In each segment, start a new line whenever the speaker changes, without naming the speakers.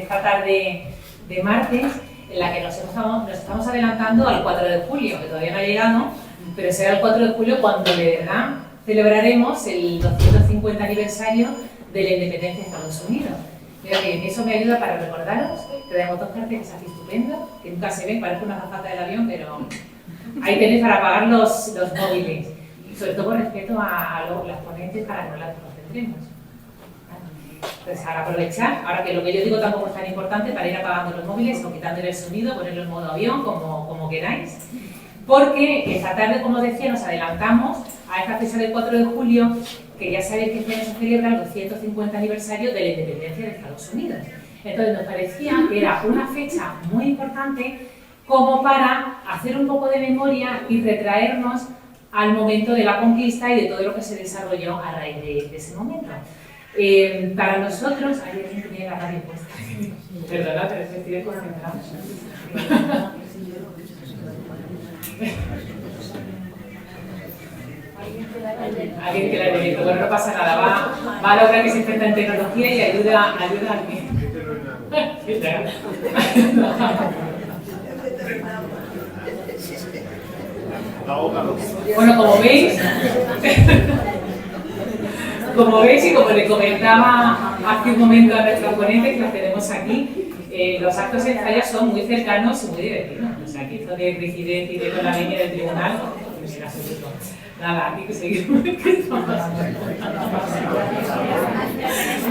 esta tarde de martes, en la que nos estamos adelantando al 4 de julio, que todavía no ha llegado, pero será el 4 de julio cuando de verdad celebraremos el 250 aniversario de la independencia de Estados Unidos. Mira que eso me ayuda para recordaros que tenemos dos carteles aquí estupendos, que nunca se ven, parece una azafata del avión, pero ahí tenéis para apagar los móviles. Y sobre todo por respeto a las ponentes para que no las concentremos. Entonces, ahora aprovechar, ahora que lo que yo digo tampoco es tan importante, para ir apagando los móviles o quitándole el sonido, ponerlo en modo avión, como queráis. Porque esta tarde, como decía, nos adelantamos a esta fecha del 4 de julio, que ya sabéis que este año se celebra el 250 aniversario de la independencia de Estados Unidos. Entonces nos parecía que era una fecha muy importante como para hacer un poco de memoria y retraernos al momento de la conquista y de todo lo que se desarrolló a raíz de ese momento. Para nosotros, hay alguien que tiene la radio puesta. Perdona, pero es que estoy desconcentrada. Alguien que la directo, bueno, no pasa nada, va a la otra que se enfrenta en tecnología y ayuda a alguien. Bueno, como veis y como le comentaba hace un momento a nuestros ponentes que los tenemos aquí, los actos de ensayos son muy cercanos y muy divertidos. O sea, que esto de rigidez y de con la línea del tribunal, pues era absoluto. Nada, aquí que seguir.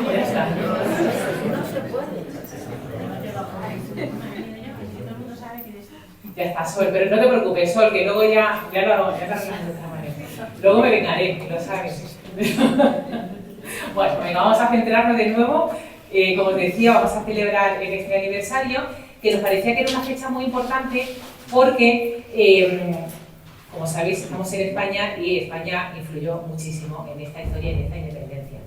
Ya está. Ya está, Sol, pero no te preocupes, Sol, que luego ya lo hago, ya lo arreglamos de otra manera. Luego me vengaré, lo sabes. Bueno, venga, vamos a centrarnos de nuevo. Como os decía, vamos a celebrar este aniversario, que nos parecía que era una fecha muy importante porque, como sabéis, estamos en España y España influyó muchísimo en esta historia y en esta independencia.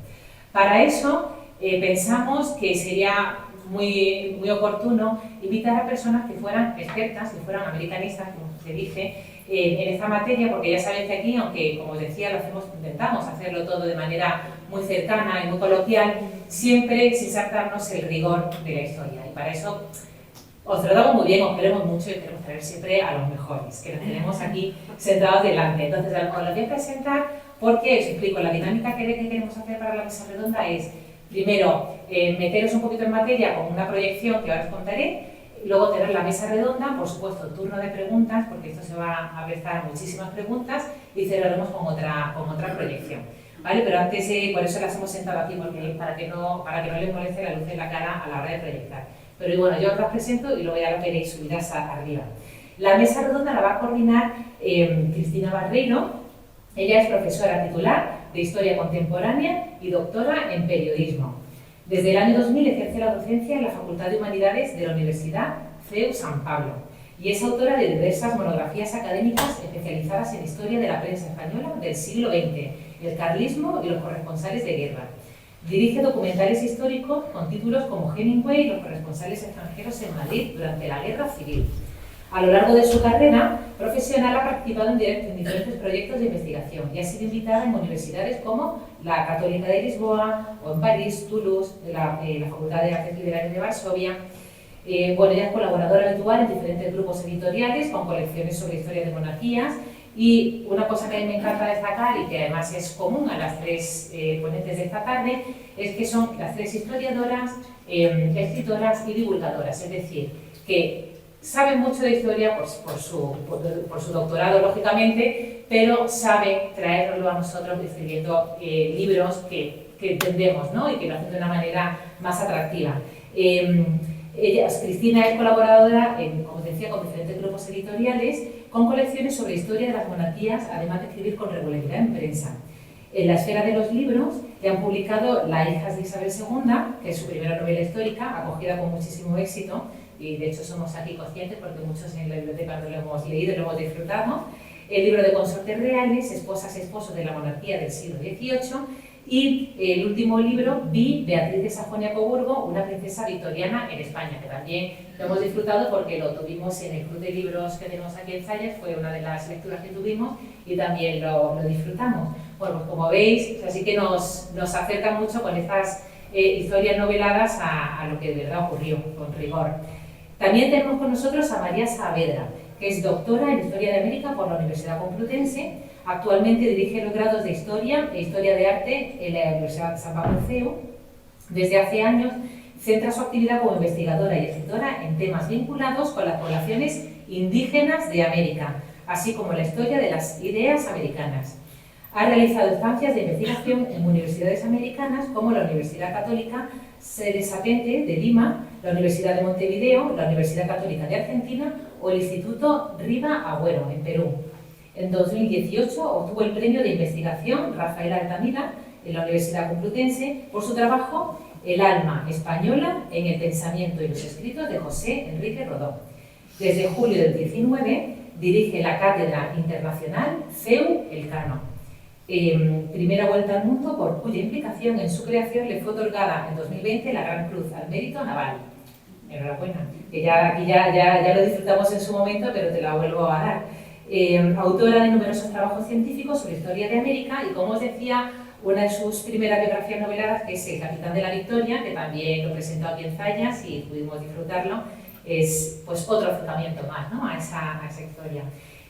Para eso pensamos que sería muy oportuno invitar a personas que fueran expertas, que fueran americanistas, como se dice, en esta materia, porque ya sabéis que aquí, aunque como os decía, intentamos hacerlo todo de manera muy cercana y muy coloquial, siempre sin saltarnos el rigor de la historia. Y para eso os tratamos muy bien, os queremos mucho y queremos traer siempre a los mejores, que los tenemos aquí sentados delante. Entonces, os los voy a presentar porque os explico. La dinámica que queremos hacer para la mesa redonda es, primero, meteros un poquito en materia con una proyección que ahora os contaré, luego tener la mesa redonda, por supuesto, turno de preguntas, porque esto se va a prestar muchísimas preguntas, y cerraremos con otra proyección. ¿Vale? Pero antes, por eso las hemos sentado aquí, porque para que no les moleste la luz en la cara a la hora de proyectar. Pero bueno, yo os las presento y luego ya las veréis subidas arriba. La mesa redonda la va a coordinar Cristina Barreiro. Ella es profesora titular de Historia Contemporánea y doctora en Periodismo. Desde el año 2000 ejerce la docencia en la Facultad de Humanidades de la Universidad CEU San Pablo y es autora de diversas monografías académicas especializadas en historia de la prensa española del siglo XX, el carlismo y los corresponsales de guerra. Dirige documentales históricos con títulos como Hemingway y los corresponsales extranjeros en Madrid durante la Guerra Civil. A lo largo de su carrera profesional ha participado en diferentes proyectos de investigación y ha sido invitada en universidades como la Católica de Lisboa o en París, Toulouse, la Facultad de Artes Liberales de Varsovia. Bueno, ella es colaboradora habitual en diferentes grupos editoriales con colecciones sobre historia de monarquías y una cosa que a mí me encanta destacar y que además es común a las tres ponentes de esta tarde es que son las tres historiadoras, escritoras y divulgadoras, es decir, que saben mucho de historia por su doctorado, lógicamente, pero saben traerlo a nosotros escribiendo libros que entendemos, ¿no? Y que lo hacen de una manera más atractiva. Cristina es colaboradora, como os decía, con diferentes grupos editoriales, con colecciones sobre historia de las monarquías, además de escribir con regularidad en prensa. En la esfera de los libros, le han publicado La hijas de Isabel II, que es su primera novela histórica, acogida con muchísimo éxito, y de hecho somos aquí conscientes porque muchos en la biblioteca lo hemos leído y lo hemos disfrutado. El libro de Consortes Reales, Esposas y Esposos de la Monarquía del siglo XVIII, y el último libro, Beatriz de Sajonia-Coburgo, una princesa victoriana en España, que también lo hemos disfrutado porque lo tuvimos en el club de libros que tenemos aquí en Zayas, fue una de las lecturas que tuvimos y también lo disfrutamos. Bueno, pues como veis, así que nos acerca mucho con estas historias noveladas a lo que de verdad ocurrió, con rigor. También tenemos con nosotros a María Saavedra, que es doctora en Historia de América por la Universidad Complutense. Actualmente dirige los grados de Historia e Historia de Arte en la Universidad de San Pablo CEU. Desde hace años centra su actividad como investigadora y escritora en temas vinculados con las poblaciones indígenas de América, así como la historia de las ideas americanas. Ha realizado estancias de investigación en universidades americanas como la Universidad Católica Sede Sapente de Lima, la Universidad de Montevideo, la Universidad Católica de Argentina o el Instituto Riva Agüero, en Perú. En 2018 obtuvo el premio de investigación Rafael Altamira en la Universidad Complutense por su trabajo El alma española en el pensamiento y los escritos de José Enrique Rodó. Desde julio del 19 dirige la Cátedra Internacional CEU Elcano. Primera vuelta al mundo por cuya implicación en su creación le fue otorgada en 2020 la Gran Cruz al Mérito Naval. Enhorabuena, que ya lo disfrutamos en su momento, pero te la vuelvo a dar. Autora de numerosos trabajos científicos sobre historia de América y, como os decía, una de sus primeras biografías noveladas, que es El Capitán de la Victoria, que también lo presentó aquí en Zayas y pudimos disfrutarlo, es pues otro acercamiento más, ¿no?, a esa historia.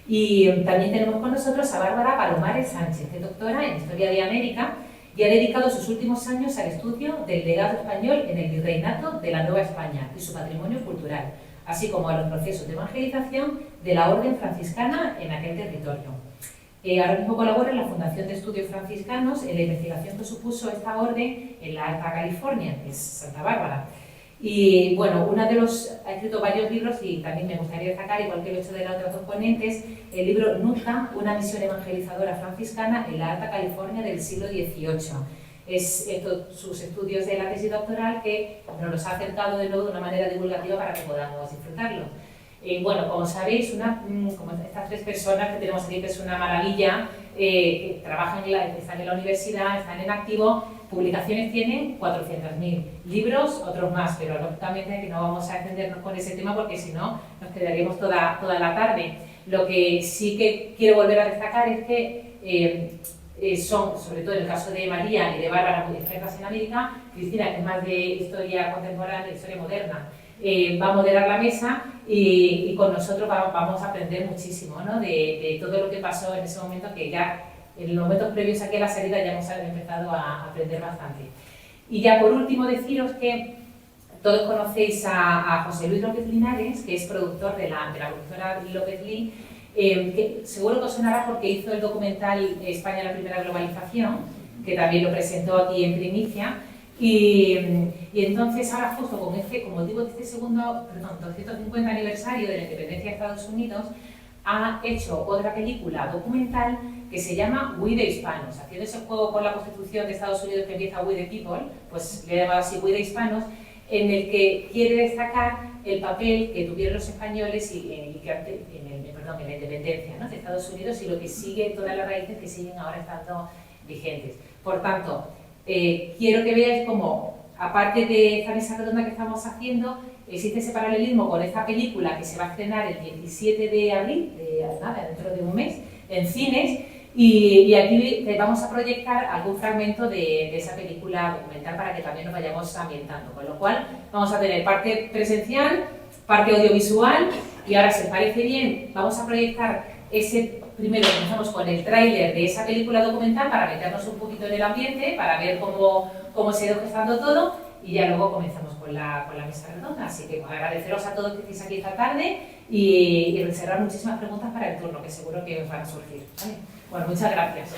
Y también tenemos con nosotros a Bárbara Palomares Sánchez, que es doctora en Historia de América y ha dedicado sus últimos años al estudio del legado español en el virreinato de la Nueva España y su patrimonio cultural, así como a los procesos de evangelización de la Orden Franciscana en aquel territorio. Ahora mismo colabora en la Fundación de Estudios Franciscanos en la investigación que supuso esta orden en la Alta California, que es Santa Bárbara. Y bueno, ha escrito varios libros y también me gustaría destacar, igual que lo he hecho de las otras dos ponentes, el libro Nunca, una misión evangelizadora franciscana en la Alta California del siglo XVIII. Sus estudios de la tesis doctoral que nos los ha acercado de nuevo de una manera divulgativa para que podamos disfrutarlo. Bueno, como sabéis, como estas tres personas que tenemos aquí, que es una maravilla, están en la universidad, están en activo, publicaciones tienen 400.000, libros otros más, pero lógicamente que no vamos a extendernos con ese tema porque si no nos quedaríamos toda la tarde. Lo que sí que quiero volver a destacar es que son, sobre todo en el caso de María y de Bárbara, muy expertas en América. Cristina, que es más de historia contemporánea, historia moderna, va a moderar la mesa y con nosotros vamos a aprender muchísimo, ¿no?, de todo lo que pasó en ese momento, que ya en los momentos previos aquí a la salida ya hemos empezado a aprender bastante. Y ya por último deciros que todos conocéis a José Luis López Linares, que es productor de la productora López Lee, que seguro que os sonará porque hizo el documental España la primera globalización, que también lo presentó aquí en primicia. Y entonces ahora justo con con motivo de este 250 aniversario de la independencia de Estados Unidos, ha hecho otra película documental que se llama We the Hispanos, haciendo ese juego con la Constitución de Estados Unidos que empieza We the People, pues le he llamado así We the Hispanos, en el que quiere destacar el papel que tuvieron los españoles en la independencia, ¿no?, de Estados Unidos y lo que sigue, todas las raíces que siguen ahora estando vigentes. Por tanto, quiero que veáis cómo, aparte de esta mesa redonda que estamos haciendo, existe ese paralelismo con esta película que se va a estrenar el 17 de abril, dentro de un mes, en cines, y aquí vamos a proyectar algún fragmento de esa película documental para que también nos vayamos ambientando, con lo cual vamos a tener parte presencial, parte audiovisual, y ahora, si os parece bien, vamos a proyectar primero comenzamos con el tráiler de esa película documental para meternos un poquito en el ambiente, para ver cómo se ha ido gestando todo, y ya luego comenzamos con la mesa redonda. Así que agradeceros a todos que estéis aquí esta tarde y reservar muchísimas preguntas para el turno, que seguro que os van a surgir, ¿vale? Bueno, muchas gracias.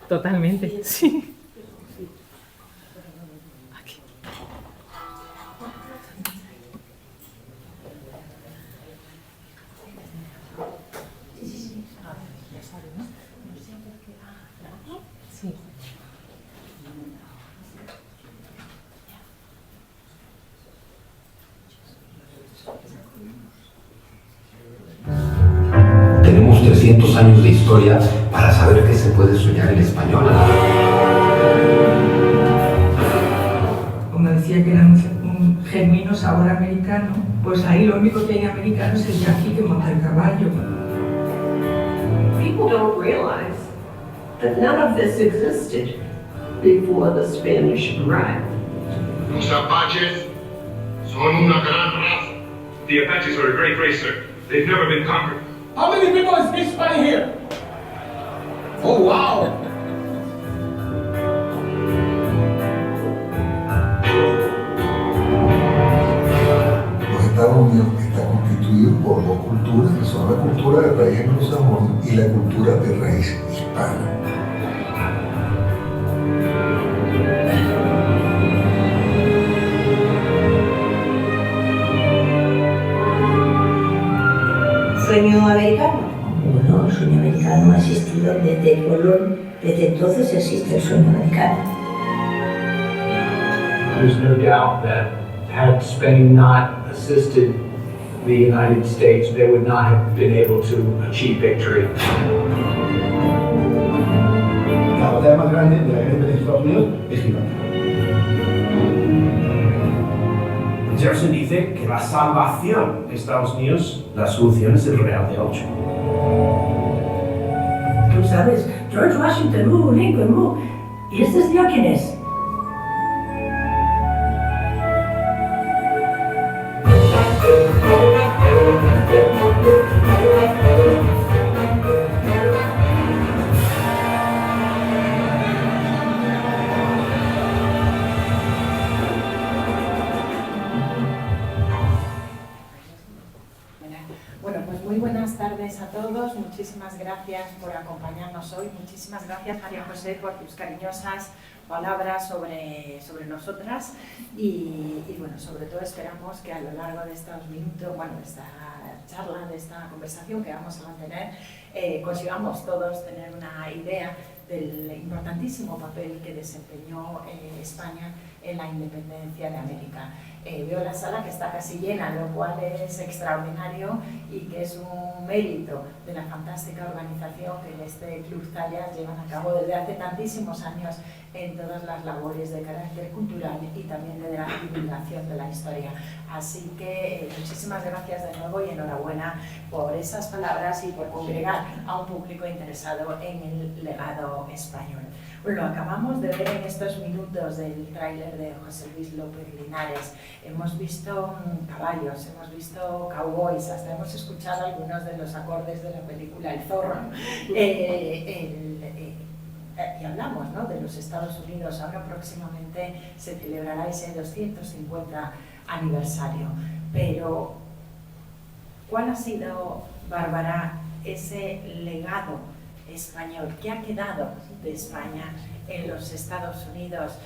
Totalmente, sí. Aquí. Sí.
Tenemos 300 años de historia para saber que se puede soñar en español.
Como decía decía que era un genuino sabor americano, pues ahí lo único que hay americano es el yaqui que monta el caballo.
People don't realize that none of this existed before the Spanish arrived.
Los Apaches son una gran raza. The Apaches are a great race, sir. They've never been conquered.
How many people speak Spanish here? Oh, wow!
Los Estados Unidos está constituido por dos culturas, que son la cultura de raíz anglosajona y la cultura de raíz hispana.
¿Sueño americano? Bueno, el sueño americano ha existido desde Colón, desde entonces existe el sueño americano.
There's no doubt that had Spain not assisted the United States, they would not have been able to achieve victory.
La batalla más grande de la guerra de Estados Unidos es Gibraltar.
Jefferson dice que la salvación de Estados Unidos, la solución es el Real de 8.
Tú sabes, George Washington, Lincoln, ¿y este tío quién es?
Bueno, pues muy buenas tardes a todos, muchísimas gracias por acompañarnos hoy, muchísimas gracias María José por tus cariñosas palabras sobre nosotras y bueno, sobre todo esperamos que a lo largo de estos minutos, bueno, de esta charla, de esta conversación que vamos a mantener, consigamos todos tener una idea del importantísimo papel que desempeñó España en la independencia de América. Veo la sala que está casi llena, lo cual es extraordinario y que es un mérito de la fantástica organización que este Club Zayas llevan a cabo desde hace tantísimos años en todas las labores de carácter cultural y también de la divulgación de la historia. Así que muchísimas gracias de nuevo y enhorabuena por esas palabras y por congregar a un público interesado en el legado español. Bueno, acabamos de ver en estos minutos del tráiler de José Luis López Linares. Hemos visto caballos, hemos visto cowboys, hasta hemos escuchado algunos de los acordes de la película El Zorro. Y hablamos, ¿no?, de los Estados Unidos. Ahora próximamente se celebrará ese 250 aniversario. Pero, ¿cuál ha sido, Bárbara, ese legado español? ¿Qué ha quedado de España en los Estados Unidos?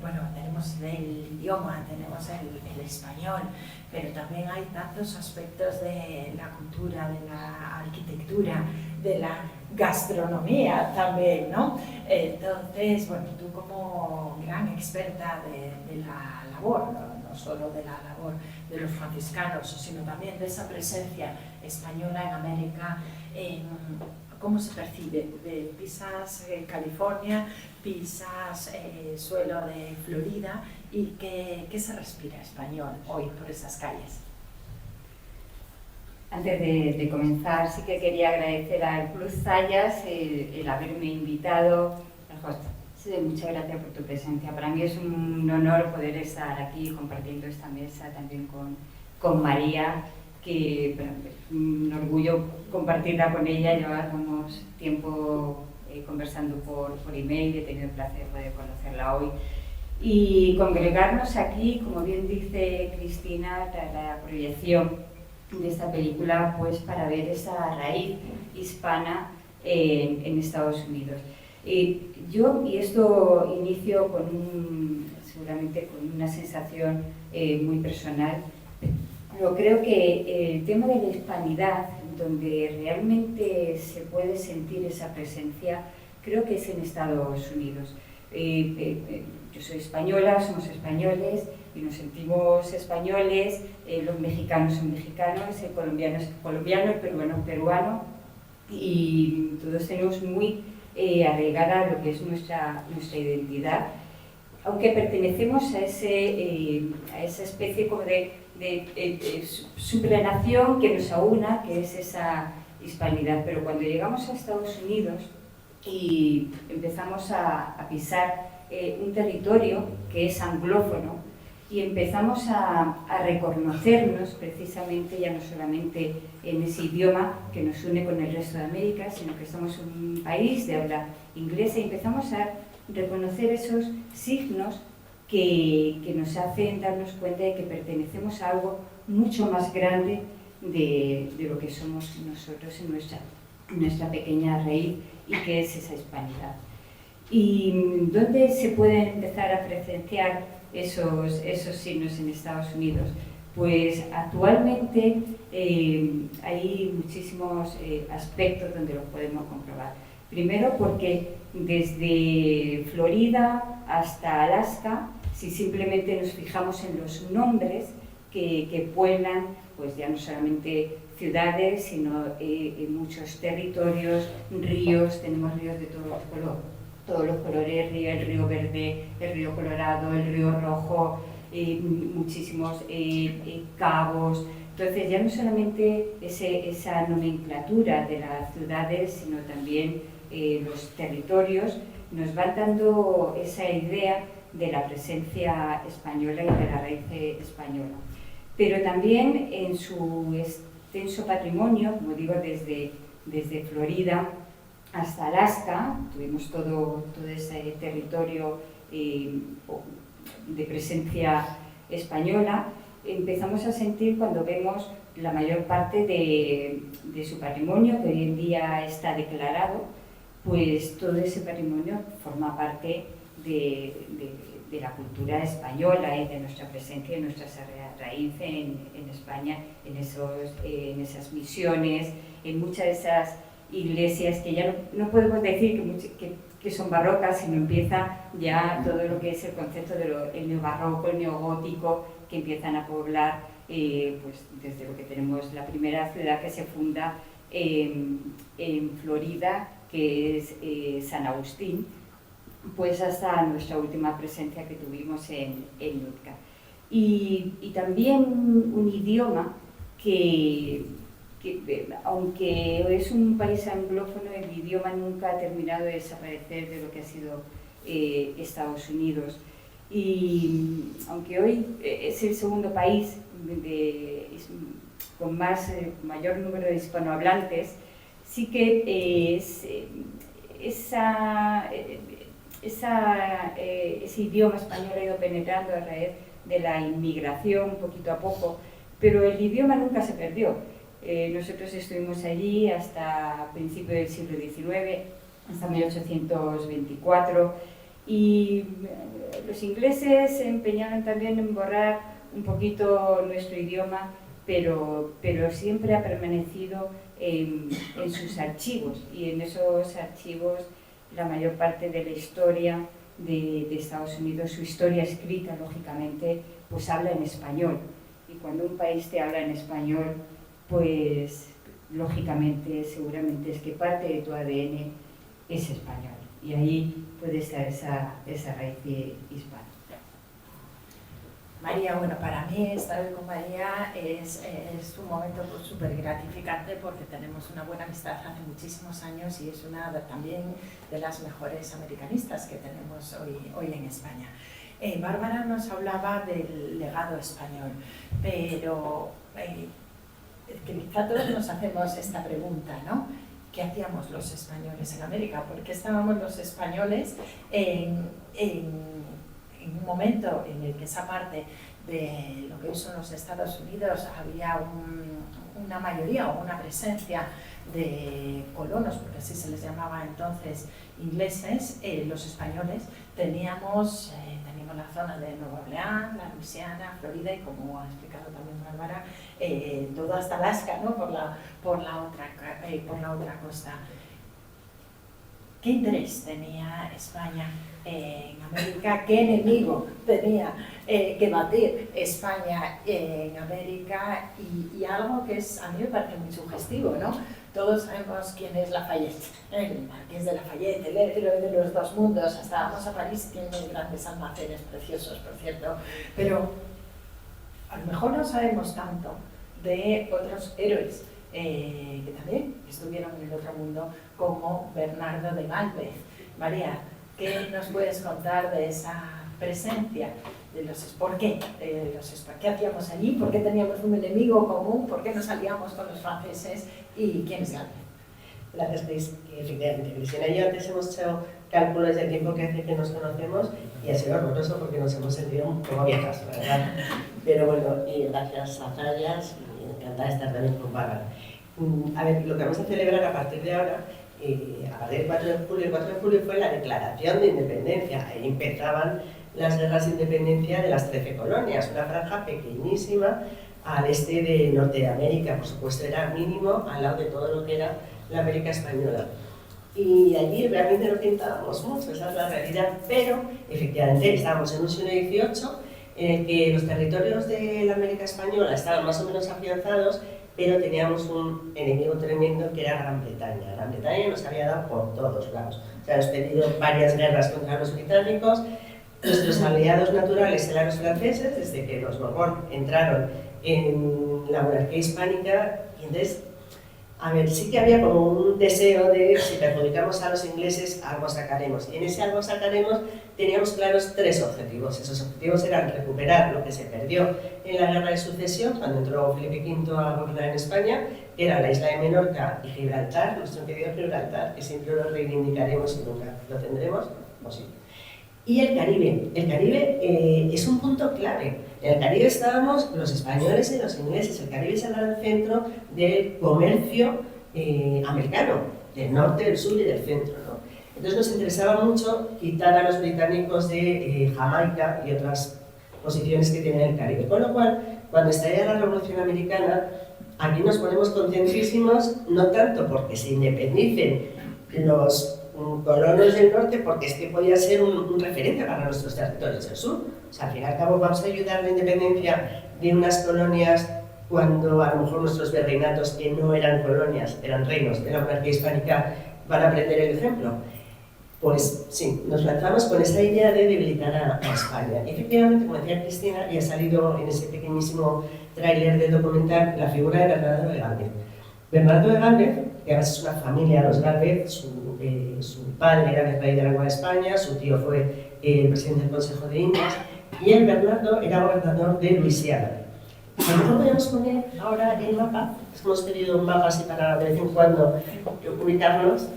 Bueno, tenemos el idioma, tenemos el español, pero también hay tantos aspectos de la cultura, de la arquitectura, de la gastronomía también, ¿no? Entonces, bueno, tú como gran experta de la labor, no solo de la labor de los franciscanos, sino también de esa presencia española en América, ¿cómo se percibe? Pisas California, pisas suelo de Florida, y ¿qué se respira español hoy por esas calles?
Antes de comenzar, sí que quería agradecer al Club Zayas el haberme invitado. Sí, muchas gracias por tu presencia. Para mí es un honor poder estar aquí compartiendo esta mesa también con María, que bueno, es un orgullo compartirla con ella. Llevamos tiempo conversando por email, he tenido el placer de conocerla hoy. Y congregarnos aquí, como bien dice Cristina, la proyección de esta película, pues para ver esa raíz hispana en Estados Unidos. Yo, y esto inicio seguramente con una sensación muy personal, pero creo que el tema de la hispanidad, donde realmente se puede sentir esa presencia, creo que es en Estados Unidos. Yo soy española, somos españoles y nos sentimos españoles, los mexicanos son mexicanos, el colombiano es colombiano, el peruano es peruano, y todos tenemos muy arraigada lo que es nuestra identidad. aunque pertenecemos a esa especie como de supranación que nos aúna, que es esa hispanidad. Pero cuando llegamos a Estados Unidos y empezamos a pisar un territorio que es anglófono, y empezamos a reconocernos precisamente ya no solamente en ese idioma que nos une con el resto de América, sino que somos un país de habla inglesa, y empezamos a reconocer esos signos que nos hacen darnos cuenta de que pertenecemos a algo mucho más grande de lo que somos nosotros en nuestra pequeña raíz, y que es esa hispanidad. ¿Y dónde se pueden empezar a presenciar esos signos en Estados Unidos? Pues actualmente hay muchísimos aspectos donde lo podemos comprobar. Primero porque desde Florida hasta Alaska, si simplemente nos fijamos en los nombres que pueblan, pues ya no solamente ciudades, sino muchos territorios, ríos, tenemos ríos de todos los colores, el río verde, el río colorado, el río rojo, muchísimos cabos. Entonces ya no solamente esa nomenclatura de las ciudades, sino también los territorios nos van dando esa idea de la presencia española y de la raíz española. Pero también en su extenso patrimonio, como digo, desde Florida hasta Alaska, tuvimos todo ese territorio de presencia española. Empezamos a sentir, cuando vemos la mayor parte de su patrimonio, que hoy en día está declarado, pues todo ese patrimonio forma parte de la cultura española y de nuestra presencia y nuestra raíz en España, en esas misiones, en muchas de esas iglesias que ya no podemos decir que son barrocas, sino empieza ya todo lo que es el concepto del neobarroco, el neogótico, que empiezan a poblar pues desde lo que tenemos la primera ciudad que se funda en Florida, que es San Agustín, pues hasta nuestra última presencia que tuvimos en Nootka. Y también un idioma que aunque es un país anglófono, el idioma nunca ha terminado de desaparecer de lo que ha sido Estados Unidos. Y aunque hoy es el segundo país con mayor número de hispanohablantes, sí que ese idioma español ha ido penetrando a raíz de la inmigración poquito a poco, pero el idioma nunca se perdió. Nosotros estuvimos allí hasta principios del siglo XIX, hasta 1824, y los ingleses se empeñaron también en borrar un poquito nuestro idioma, pero siempre ha permanecido en sus archivos, y en esos archivos la mayor parte de la historia de Estados Unidos, su historia escrita, lógicamente, pues habla en español. Y cuando un país te habla en español, pues lógicamente, seguramente es que parte de tu ADN es español. Y ahí puede estar esa raíz hispana.
María, bueno, para mí estar hoy con María es un momento súper gratificante, porque tenemos una buena amistad hace muchísimos años y es una también de las mejores americanistas que tenemos hoy en España. Bárbara nos hablaba del legado español, pero quizá todos nos hacemos esta pregunta, ¿no? ¿Qué hacíamos los españoles en América? ¿Por qué estábamos los españoles en un momento en el que esa parte de lo que hoy son los Estados Unidos había una mayoría o una presencia de colonos, porque así se les llamaba entonces, ingleses? Los españoles teníamos la zona de Nueva Orleans, la Luisiana, Florida y, como ha explicado también Bárbara, todo hasta Alaska, ¿no? por la otra costa. ¿Qué interés tenía España en América? ¿Qué enemigo tenía que batir España en América? Y algo que a mí me parece muy sugestivo, ¿no? Todos sabemos quién es Lafayette, el marqués de Lafayette, el héroe de los dos mundos. Hasta vamos a París, tiene grandes almacenes preciosos, por cierto. Pero a lo mejor no sabemos tanto de otros héroes que también estuvieron en el otro mundo, como Bernardo de Galvez. María, ¿qué nos puedes contar de esa presencia? ¿Por qué? ¿Qué hacíamos allí? ¿Por qué teníamos un enemigo común? ¿Por qué nos aliamos con los franceses? ¿Y quién es Galvez?
Gracias, Cris. Efectivamente, Cristina y yo antes hemos hecho cálculos del tiempo que hace que nos conocemos y ha sido horroroso porque nos hemos sentido un poco viejas, la verdad. Pero bueno, y gracias a Zayas, y encantada de estar también con Bárbara. A ver, lo que vamos a celebrar a partir de ahora, a partir del 4 de julio, el 4 de julio fue la Declaración de Independencia. Ahí empezaban las guerras de independencia de las 13 colonias, una franja pequeñísima al este de Norteamérica, por supuesto era mínimo al lado de todo lo que era la América española. Y allí realmente no pintábamos mucho, esa es la realidad, pero efectivamente estábamos en un siglo XVIII en el que los territorios de la América española estaban más o menos afianzados, pero teníamos un enemigo tremendo que era Gran Bretaña. Gran Bretaña nos había dado por todos lados. O sea, hemos tenido varias guerras contra los británicos. Nuestros aliados naturales eran los franceses, desde que los Borbón entraron en la monarquía hispánica, y entonces, a ver, sí que había como un deseo de, si perjudicamos a los ingleses, algo sacaremos. Y en ese algo sacaremos teníamos claros 3 objetivos. Esos objetivos eran recuperar lo que se perdió en la Guerra de Sucesión, cuando entró Felipe V a gobernar en España, que era la isla de Menorca y Gibraltar, nuestro querido Gibraltar, que siempre lo reivindicaremos y nunca lo tendremos, o sí. Y el Caribe. El Caribe es un punto clave. En el Caribe estábamos los españoles y los ingleses. El Caribe es el gran centro del comercio americano, del norte, del sur y del centro, ¿no? Entonces nos interesaba mucho quitar a los británicos de Jamaica y otras posiciones que tienen el Caribe. Con lo cual, cuando estalla la Revolución Americana, aquí nos ponemos contentísimos, no tanto porque se independicen los colonos del norte, porque es que podía ser un referente para nuestros territorios del sur. O sea, al fin y al cabo vamos a ayudar a la independencia de unas colonias cuando a lo mejor nuestros virreinatos, que no eran colonias, eran reinos de la monarquía hispánica, van a aprender el ejemplo. Pues sí, nos lanzamos con esa idea de debilitar a España. Y efectivamente, como decía Cristina, y ha salido en ese pequeñísimo tráiler del documental la figura de Bernardo de Galvez. Bernardo de Galvez, que además es una familia, los Galvez, su padre era el rey de la Nueva España, su tío fue el presidente del Consejo de Indias, y el Bernardo era gobernador de Luisiana. A lo mejor podemos poner ahora el mapa, hemos pedido un mapa así para de vez en cuando ubicarnos,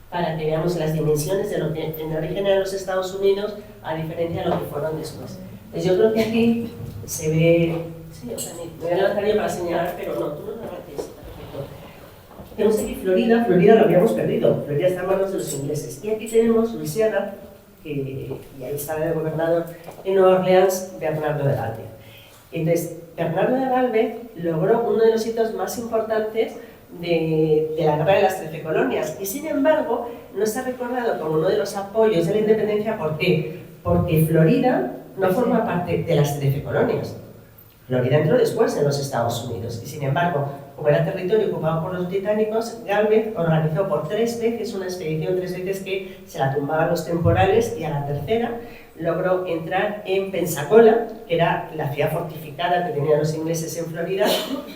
para que veamos las dimensiones de lo que en origen eran los Estados Unidos, a diferencia de lo que fueron después. Pues yo creo que aquí se ve, sí, o sea, me voy a levantar yo para señalar, pero no, tú no te levantes. Tenemos aquí Florida, Florida lo habíamos perdido, Florida está en manos de los ingleses. Y aquí tenemos Luisiana, y ahí está el gobernador en Nueva Orleans, Bernardo de Galvez. Entonces, Bernardo de Galvez logró uno de los hitos más importantes de la Guerra de las 13 colonias, y sin embargo no está recordado como uno de los apoyos de la independencia. ¿Por qué? Porque Florida no forma parte de las 13 colonias. Florida entró después en los Estados Unidos, y sin embargo, como era territorio ocupado por los británicos, Galvez organizó por 3 veces una expedición, 3 veces que se la tumbaban los temporales, y a la tercera logró entrar en Pensacola, que era la ciudad fortificada que tenían los ingleses en Florida,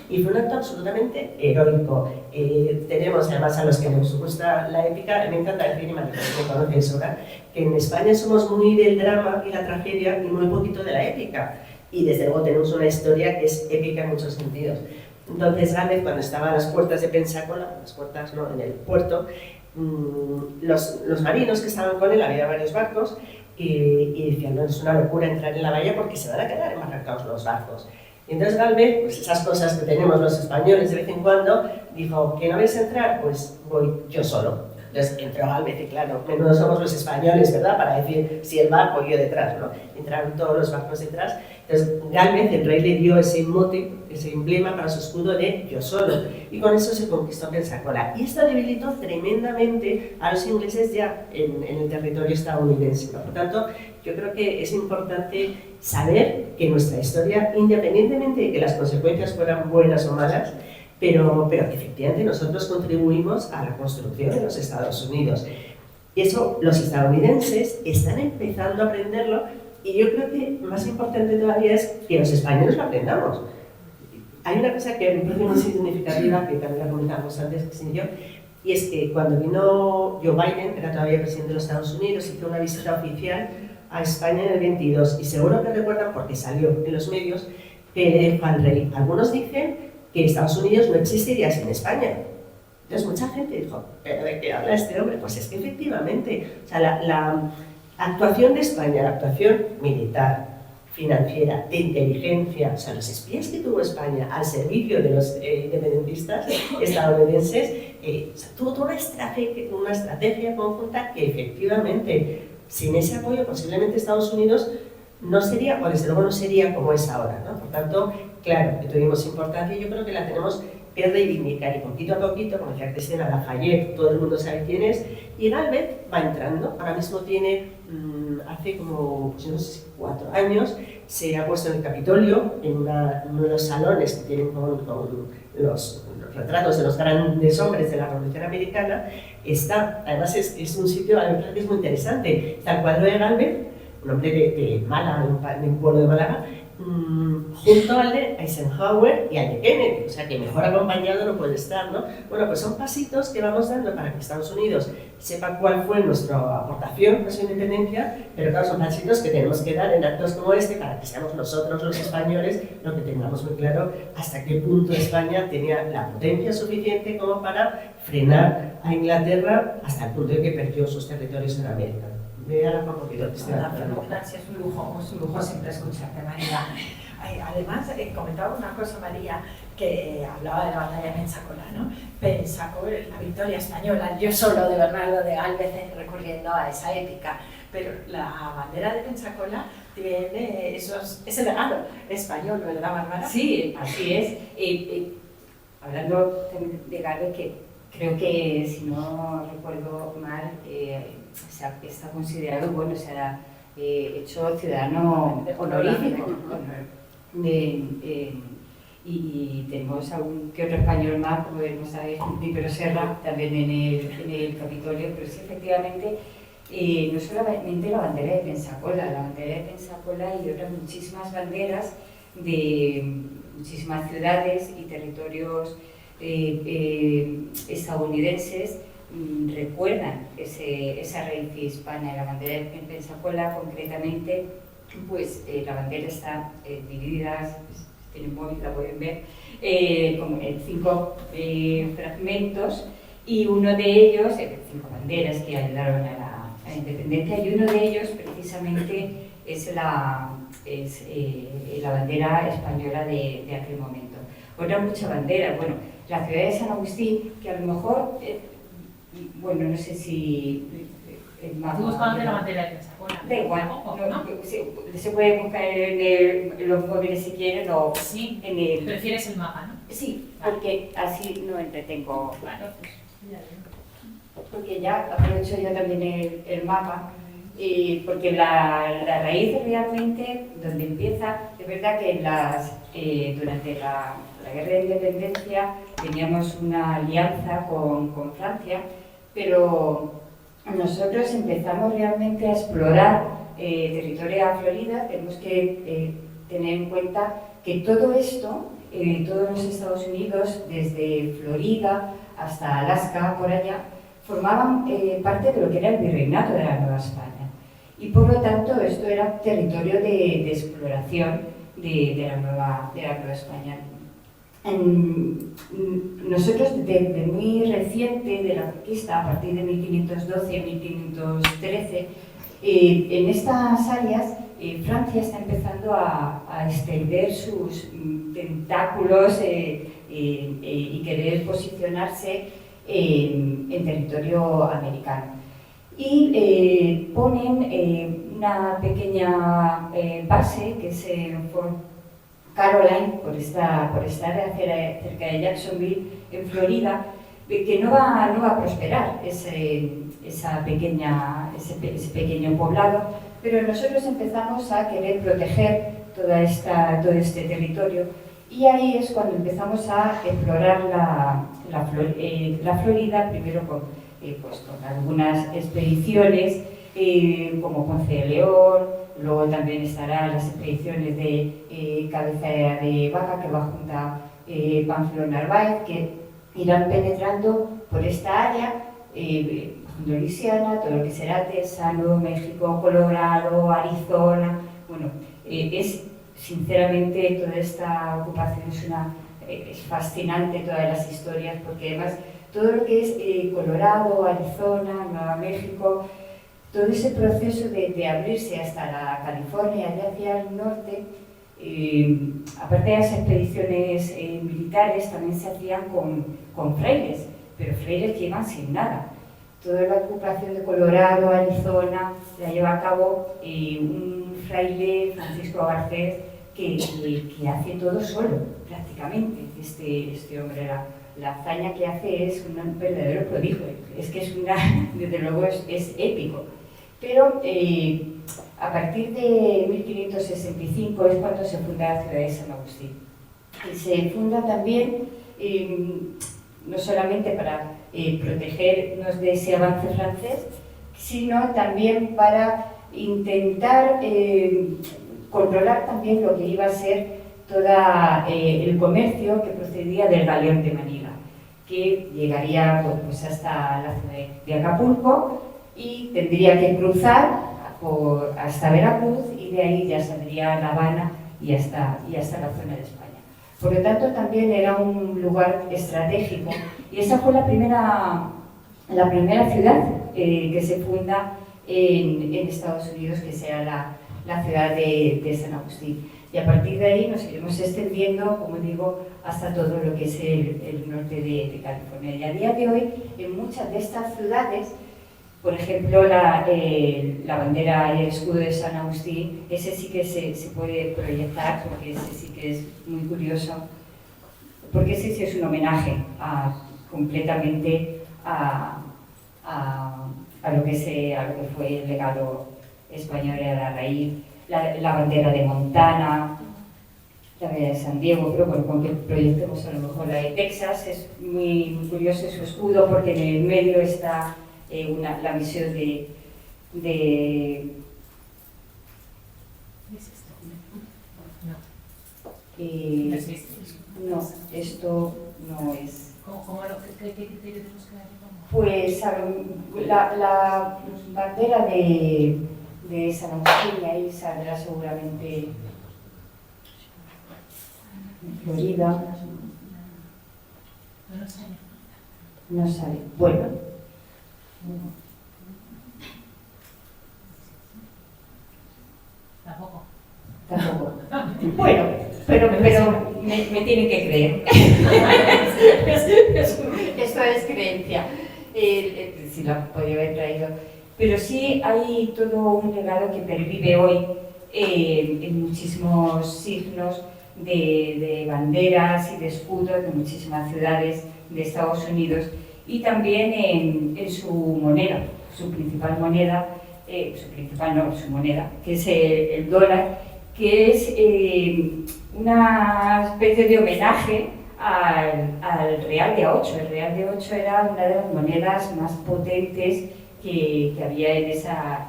y fue un acto absolutamente heroico. Tenemos además, a los que nos gusta la épica, me encanta decir, y me conoce eso, ¿verdad?, que en España somos muy del drama y la tragedia y muy poquito de la épica, y desde luego tenemos una historia que es épica en muchos sentidos. Entonces Galvez, cuando estaba a las puertas de Pensacola, las puertas no, en el puerto, los marinos que estaban con él, había varios barcos, y decían, no, es una locura entrar en la bahía porque se van a quedar embarcados los barcos. Y entonces Galvez, pues esas cosas que tenemos los españoles de vez en cuando, dijo, ¿que no vais a entrar? Pues voy yo solo. Entonces entró Gálvez y claro, no somos los españoles, ¿verdad? Para decir si el barco yo detrás, ¿no? Entraron todos los barcos detrás. Entonces Gálvez, el rey, le dio ese mote, ese emblema para su escudo de yo solo. Y con eso se conquistó Pensacola. Y esto debilitó tremendamente a los ingleses ya en el territorio estadounidense, ¿no? Por tanto, yo creo que es importante saber que nuestra historia, independientemente de que las consecuencias fueran buenas o malas, pero que efectivamente nosotros contribuimos a la construcción de los Estados Unidos. Y eso los estadounidenses están empezando a aprenderlo, y yo creo que más importante todavía es que los españoles lo aprendamos. Hay una cosa que me parece muy significativa, que también la comentamos antes, Cristina y yo, y es que cuando vino Joe Biden, era todavía presidente de los Estados Unidos, hizo una visita oficial a España en el 22, y seguro que recuerdan, porque salió en los medios, que le dijo al rey, algunos dicen que Estados Unidos no existiría sin España. Entonces mucha gente dijo, ¿pero de qué habla este hombre? Pues es que efectivamente, o sea, la actuación de España, la actuación militar, financiera, de inteligencia, o sea, los espías que tuvo España al servicio de los independentistas estadounidenses, o sea, tuvo una estrategia conjunta que efectivamente, sin ese apoyo, posiblemente Estados Unidos no sería, o desde luego no sería como es ahora, ¿no? Por tanto, claro, que tuvimos importancia y yo creo que la tenemos que reivindicar, y poquito a poquito, como decía Cristina, Lafayette, todo el mundo sabe quién es, y Gálvez va entrando. Ahora mismo tiene, hace como, pues no sé si 4 años, se ha puesto en el Capitolio, en uno de los salones que tienen con los retratos de los grandes hombres de la Revolución Americana. Está, además es un sitio, a mí me parece que es muy interesante, está el cuadro de Gálvez, un hombre de Málaga, de un pueblo de Málaga, junto al de Eisenhower y al de Kennedy, o sea que mejor acompañado no puede estar, ¿no? Bueno, pues son pasitos que vamos dando para que Estados Unidos sepa cuál fue nuestra aportación a su independencia, pero claro, son pasitos que tenemos que dar en actos como este para que seamos nosotros los españoles los que tengamos muy claro hasta qué punto España tenía la potencia suficiente como para frenar a Inglaterra hasta el punto de que perdió sus territorios en América.
Es un lujo siempre escucharte, María. Además, comentaba una cosa, María, que hablaba de la batalla de Pensacola, ¿no? Pensacola, la victoria española, yo solo, de Bernardo de Gálvez, recurriendo a esa épica. Pero la bandera de Pensacola tiene ese legado español, ¿verdad, Bárbara?
Sí, así es. Hablando de Gálvez, que creo que, si no recuerdo mal, está considerado, bueno, se ha hecho ciudadano honorífico. Y tenemos algún que otro español más, como vemos a Nípero Serra, también en el Capitolio, pero sí, efectivamente, no solamente la bandera de Pensacola y otras muchísimas banderas de muchísimas ciudades y territorios estadounidenses recuerdan esa raíz hispana. La bandera de Pensacola, concretamente, pues la bandera está dividida, si tienen móvil la pueden ver, como en 5 fragmentos, y uno de ellos, 5 banderas que ayudaron a la independencia, y uno de ellos precisamente es la bandera española de aquel momento. Otra mucha bandera, bueno, la ciudad de San Agustín, que a lo mejor, bueno, no sé si...
¿Tú buscando la bandera de Pensacola?
Da igual, se puede buscar en los móviles si quieren, o
sí,
en el...
¿Prefieres el mapa, no?
Sí, porque así no entretengo.
Claro, pues.
Porque ya aprovecho yo también el mapa, porque la raíz realmente, donde empieza, es verdad que durante la Guerra de Independencia teníamos una alianza con Francia, pero nosotros empezamos realmente a explorar territorio de Florida. Tenemos que tener en cuenta que todo esto, todos los Estados Unidos, desde Florida hasta Alaska, por allá, formaban parte de lo que era el virreinato de la Nueva España. Y por lo tanto esto era territorio de exploración de la Nueva España. Nosotros desde muy reciente de la conquista, a partir de 1512-1513, en estas áreas Francia está empezando a extender sus tentáculos y querer posicionarse en territorio americano. Y ponen una pequeña base que es Fort Caroline, por estar cerca de Jacksonville, en Florida, que no va a prosperar ese pequeño poblado, pero nosotros empezamos a querer proteger todo este territorio, y ahí es cuando empezamos a explorar la Florida, primero con algunas expediciones como Ponce de León. Luego también estarán las expediciones de Cabeza de Vaca, que va junto a Pánfilo Narváez, que irán penetrando por esta área, Luisiana, todo lo que será Texas, Nuevo México, Colorado, Arizona. Bueno, sinceramente toda esta ocupación es fascinante, todas las historias, porque además todo lo que es Colorado, Arizona, Nuevo México, todo ese proceso de abrirse hasta la California, allá hacia el norte, aparte de las expediciones militares, también se hacían con frailes, pero frailes que iban sin nada. Toda la ocupación de Colorado, Arizona, la lleva a cabo un fraile, Francisco Garcés, que hace todo solo, prácticamente. Este hombre, la hazaña que hace es un verdadero prodigio, es que desde luego es épico. Pero a partir de 1565 es cuando se funda la ciudad de San Agustín. Y se funda también, no solamente para protegernos de ese avance francés, sino también para intentar controlar también lo que iba a ser todo el comercio que procedía del galeón de Manila, que llegaría pues hasta la ciudad de Acapulco y tendría que cruzar hasta Veracruz, y de ahí ya saldría La Habana y hasta la zona de España. Por lo tanto, también era un lugar estratégico, y esa fue la primera ciudad que se funda en Estados Unidos, que sea la ciudad de San Agustín. Y a partir de ahí nos iremos extendiendo, como digo, hasta todo lo que es el norte de California. Y a día de hoy, en muchas de estas ciudades, por ejemplo, la bandera y el escudo de San Agustín, ese sí que se puede proyectar, porque ese sí que es muy curioso, porque ese sí es un homenaje completamente a lo que fue el legado español, a la raíz, la bandera de Montana, la bandera de San Diego, pero bueno, con que proyectemos a lo mejor la de Texas, es muy curioso su escudo, porque en el medio está la misión de no, esto no es.
¿Qué criterio tenemos que dar?
Pues la bandera de San Agustín, ahí saldrá seguramente Florida. No sale. Bueno. Tampoco. Bueno, pero me tienen que creer. Esto es creencia. Si la podía haber traído. Pero sí hay todo un legado que pervive hoy en muchísimos signos de banderas y de escudos de muchísimas ciudades de Estados Unidos, y también en su moneda, su moneda, que es el dólar, que es una especie de homenaje al real de A8. El real de A8 era una de las monedas más potentes que había en esa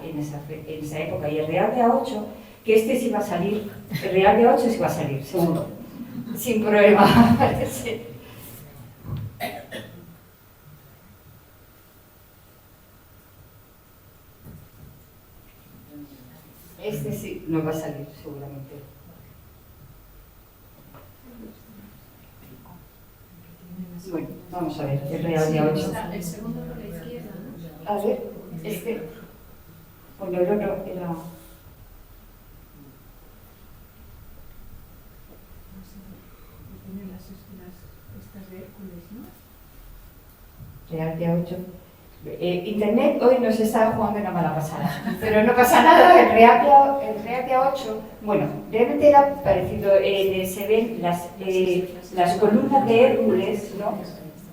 época, y el real de A8, que sí va a salir, el real de A8 sí va a salir, seguro, sin problema, parece. Este sí no va a salir, seguramente. Bueno, vamos a ver, el real de A8.
El segundo por la izquierda, ¿no?
A ver, bueno, el otro era...
Tiene estas de Hércules, ¿no?
Real de 8. Internet hoy nos está jugando una mala pasada, pero no pasa nada. El Real de 8, bueno, realmente era parecido. Se ven las columnas de Hércules, ¿no?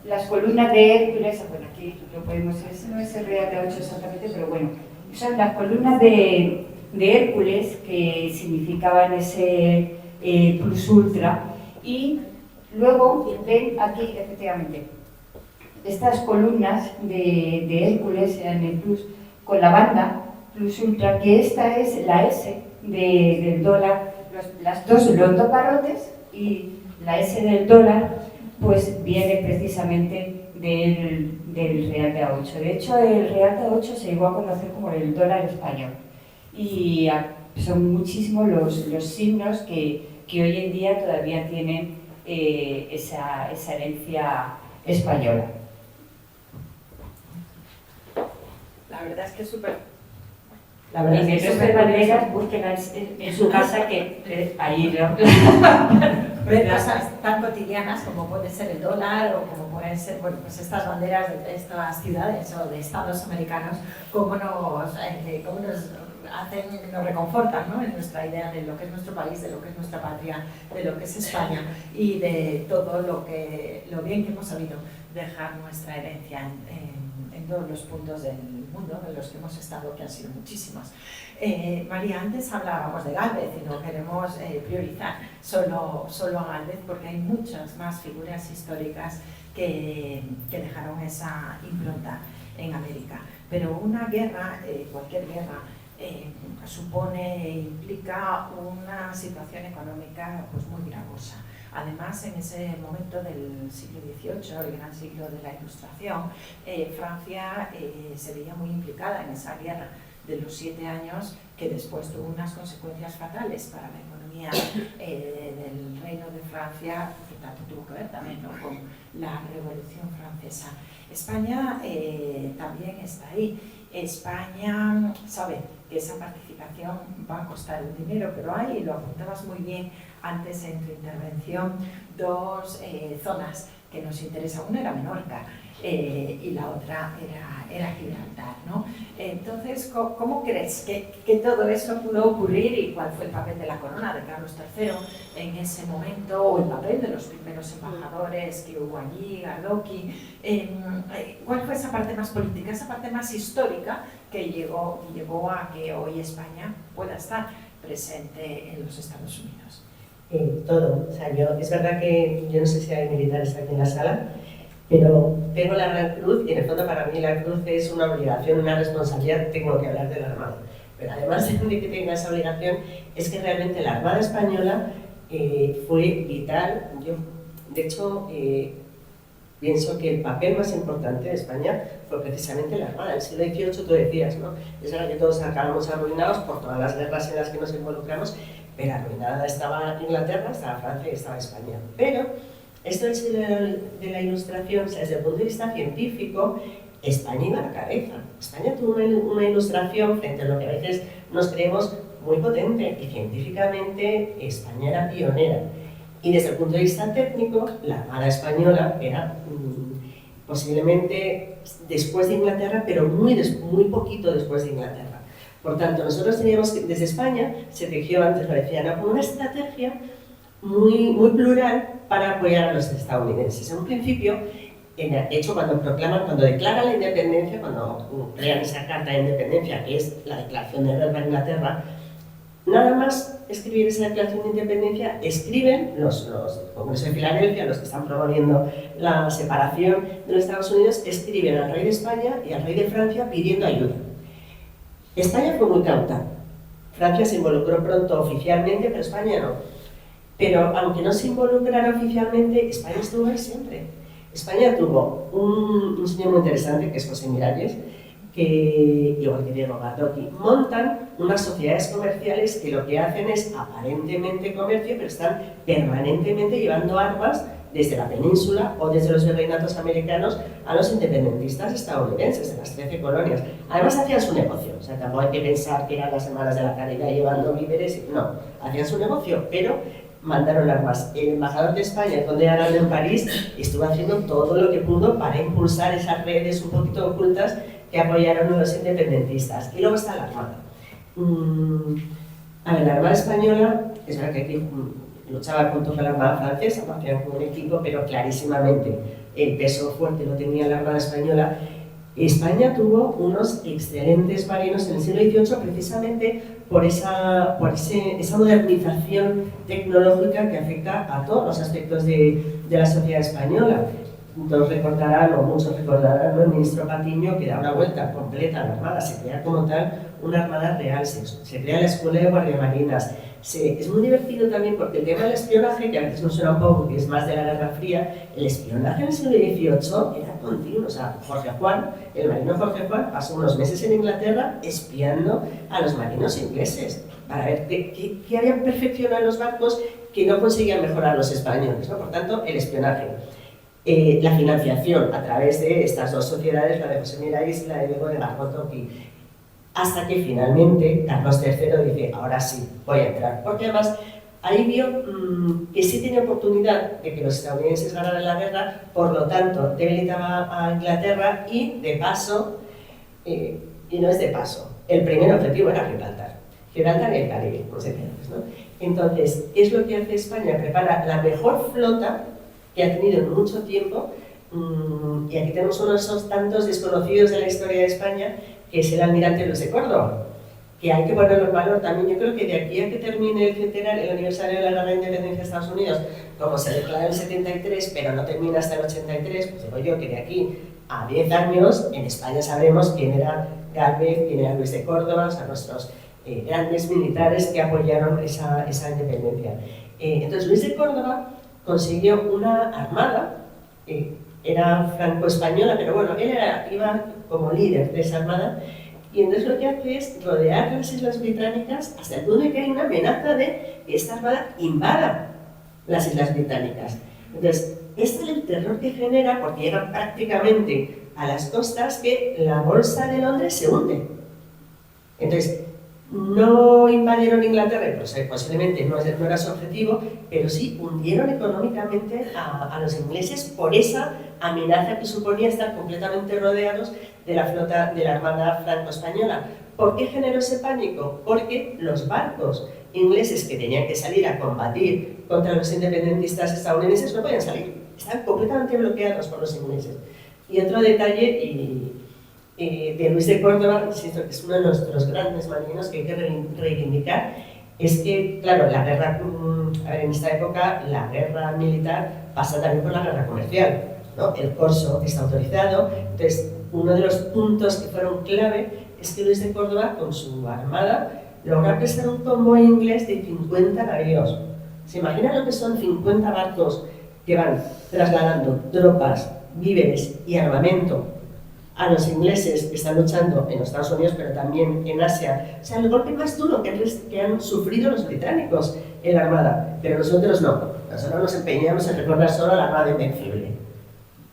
Las columnas de Hércules, bueno, aquí lo podemos ver, no es el Real de 8 exactamente, pero bueno, son las columnas de Hércules que significaban ese plus ultra. Y luego ven aquí, efectivamente, estas columnas de Hércules en el plus, con la banda plus ultra, que esta es la S del dólar, los dos barrotes y la S del dólar, pues viene precisamente del Real de A8. De hecho, el Real de A8 se llegó a conocer como el dólar español. Y son muchísimos los signos que hoy en día todavía tienen esa herencia española.
La verdad es que es súper...
La verdad es que súper banderas, búsquenlas en su casa, que ahí lo...
Cosas tan cotidianas como puede ser el dólar o como pueden ser, bueno, pues estas banderas de estas ciudades o de estados americanos, cómo nos hacen, nos reconfortan, ¿no? En nuestra idea de lo que es nuestro país, de lo que es nuestra patria, de lo que es España y de todo lo bien que hemos sabido dejar nuestra herencia en todos los puntos del mundo en los que hemos estado, que han sido muchísimos. María, antes hablábamos de Gálvez y no queremos priorizar solo a Gálvez porque hay muchas más figuras históricas que dejaron esa impronta en América. Pero una guerra, cualquier guerra, implica una situación económica pues muy gravosa. Además, en ese momento del siglo XVIII, el gran siglo de la Ilustración, Francia se veía muy implicada en esa guerra de los 7 años que después tuvo unas consecuencias fatales para la economía del Reino de Francia, que tanto tuvo que ver también, ¿no?, con la Revolución Francesa. España también está ahí. España sabe que esa participación va a costar un dinero, pero hay, lo apuntabas muy bien antes en tu intervención, dos zonas que nos interesan. Una era Menorca y la otra era Gibraltar, ¿no? Entonces, ¿cómo crees que todo eso pudo ocurrir y cuál fue el papel de la corona de Carlos III en ese momento, o el papel de los primeros embajadores que hubo allí, Gardoqui? ¿Cuál fue esa parte más política, esa parte más histórica que llevó a que hoy España pueda estar presente en los Estados Unidos?
Todo. O sea, es verdad que yo no sé si hay militares aquí en la sala, pero tengo la Gran Cruz y en el fondo para mí la Cruz es una obligación, una responsabilidad. Tengo que hablar de la Armada. Pero además de que tenga esa obligación, es que realmente la Armada Española fue vital. Yo, de hecho, pienso que el papel más importante de España fue precisamente la Armada. En el siglo XVIII tú decías, ¿no? Es verdad que todos acabamos arruinados por todas las guerras en las que nos involucramos, pero arruinada estaba Inglaterra, estaba Francia y estaba España. Pero esto del siglo de la Ilustración, o sea, desde el punto de vista científico, España iba a la cabeza. España tuvo una ilustración frente a lo que a veces nos creemos muy potente, y científicamente España era pionera. Y desde el punto de vista técnico, la Armada Española era posiblemente después de Inglaterra, pero muy poquito después de Inglaterra. Por tanto, nosotros teníamos que, desde España, se tejió, antes lo decía, ¿no?, como una estrategia muy plural para apoyar a los estadounidenses. En un principio, de hecho, cuando declaran la independencia, cuando crean esa carta de independencia, que es la declaración de guerra a Inglaterra, nada más escribir esa declaración de independencia, escriben los Congresos de Filadelfia, los que están promoviendo la separación de los Estados Unidos, escriben al rey de España y al rey de Francia pidiendo ayuda. España fue muy cauta. Francia se involucró pronto oficialmente, pero España no. Pero aunque no se involucrara oficialmente, España estuvo ahí siempre. España tuvo un señor muy interesante, que es José Miralles, que, igual que Diego Gardoqui, montan unas sociedades comerciales que lo que hacen es aparentemente comercio, pero están permanentemente llevando armas desde la península o desde los virreinatos americanos a los independentistas estadounidenses de las 13 colonias. Además hacían su negocio, o sea, tampoco hay que pensar que eran las hermanas de la caridad llevando víveres, no, hacían su negocio, pero mandaron armas. El embajador de España, el conde Aranda en París, estuvo haciendo todo lo que pudo para impulsar esas redes un poquito ocultas que apoyaron a los independentistas. Y luego está la Armada. A ver, la Armada española, es verdad que aquí luchaba junto con la Armada francesa, no hacían como un equipo, pero clarísimamente el peso fuerte lo tenía la Armada española. España tuvo unos excelentes marinos en el siglo XVIII precisamente por esa modernización tecnológica que afecta a todos los aspectos de la sociedad española. Todos recordarán, o muchos recordarán, el ministro Patiño, que da una vuelta completa a la Armada, se crea como tal una Armada real, se crea la Escuela de Guardiamarinas. Es muy divertido también porque el tema del espionaje, que a veces no suena un poco, que es más de la Guerra Fría, el espionaje en el siglo XVIII era continuo. O sea, Jorge Juan, el marino Jorge Juan, pasó unos meses en Inglaterra espiando a los marinos ingleses para ver qué habían perfeccionado en los barcos que no conseguían mejorar los españoles, ¿no? Por tanto, el espionaje. La financiación a través de estas dos sociedades, la de José Miralles y la de Diego de Gargotoqui, hasta que finalmente Carlos III dice, ahora sí, voy a entrar. Porque además ahí vio que sí tenía oportunidad de que los estadounidenses ganaran la guerra, por lo tanto debilitaba a Inglaterra y de paso, y no es de paso, el primer objetivo era Gibraltar y el Caribe, como se decía antes, ¿no? Entonces, ¿qué es lo que hace España? Prepara la mejor flota que ha tenido en mucho tiempo, y aquí tenemos uno de esos tantos desconocidos de la historia de España, que es el almirante Luis de Córdoba, que hay que ponerlo en valor también. Yo creo que de aquí a que termine el centenario, el aniversario de la Guerra de Independencia de Estados Unidos, como se declara en el 73, pero no termina hasta el 83, pues digo yo que de aquí a 10 años en España sabremos quién era Gálvez, quién era Luis de Córdoba, o sea, nuestros grandes militares que apoyaron esa independencia. Entonces Luis de Córdoba consiguió una armada, era franco-española, pero bueno, él iba como líder de esa armada, y entonces lo que hace es rodear las Islas Británicas hasta el punto de que hay una amenaza de que esta armada invada las Islas Británicas. Entonces, este es el terror que genera, porque llegan prácticamente a las costas, que la bolsa de Londres se hunde. Entonces, no invadieron Inglaterra, pues, posiblemente no era su objetivo, pero sí hundieron económicamente a los ingleses por esa amenaza que suponía estar completamente rodeados de la flota de la Armada franco-española. ¿Por qué generó ese pánico? Porque los barcos ingleses que tenían que salir a combatir contra los independentistas estadounidenses no podían salir, estaban completamente bloqueados por los ingleses. Y otro detalle de Luis de Córdoba, insisto, que es uno de nuestros grandes marinos que hay que reivindicar, es que, claro, la guerra, en esta época, la guerra militar pasa también por la guerra comercial, ¿no? El corso está autorizado. Entonces, uno de los puntos que fueron clave es que Luis de Córdoba, con su armada, logra apresar un convoy inglés de 50 navíos. ¿Se imaginan lo que son 50 barcos que van trasladando tropas, víveres y armamento a los ingleses que están luchando en los Estados Unidos, pero también en Asia? O sea, el golpe más duro que han sufrido los británicos en la Armada, pero nosotros no. Nosotros nos empeñamos en recordar solo la Armada Invencible.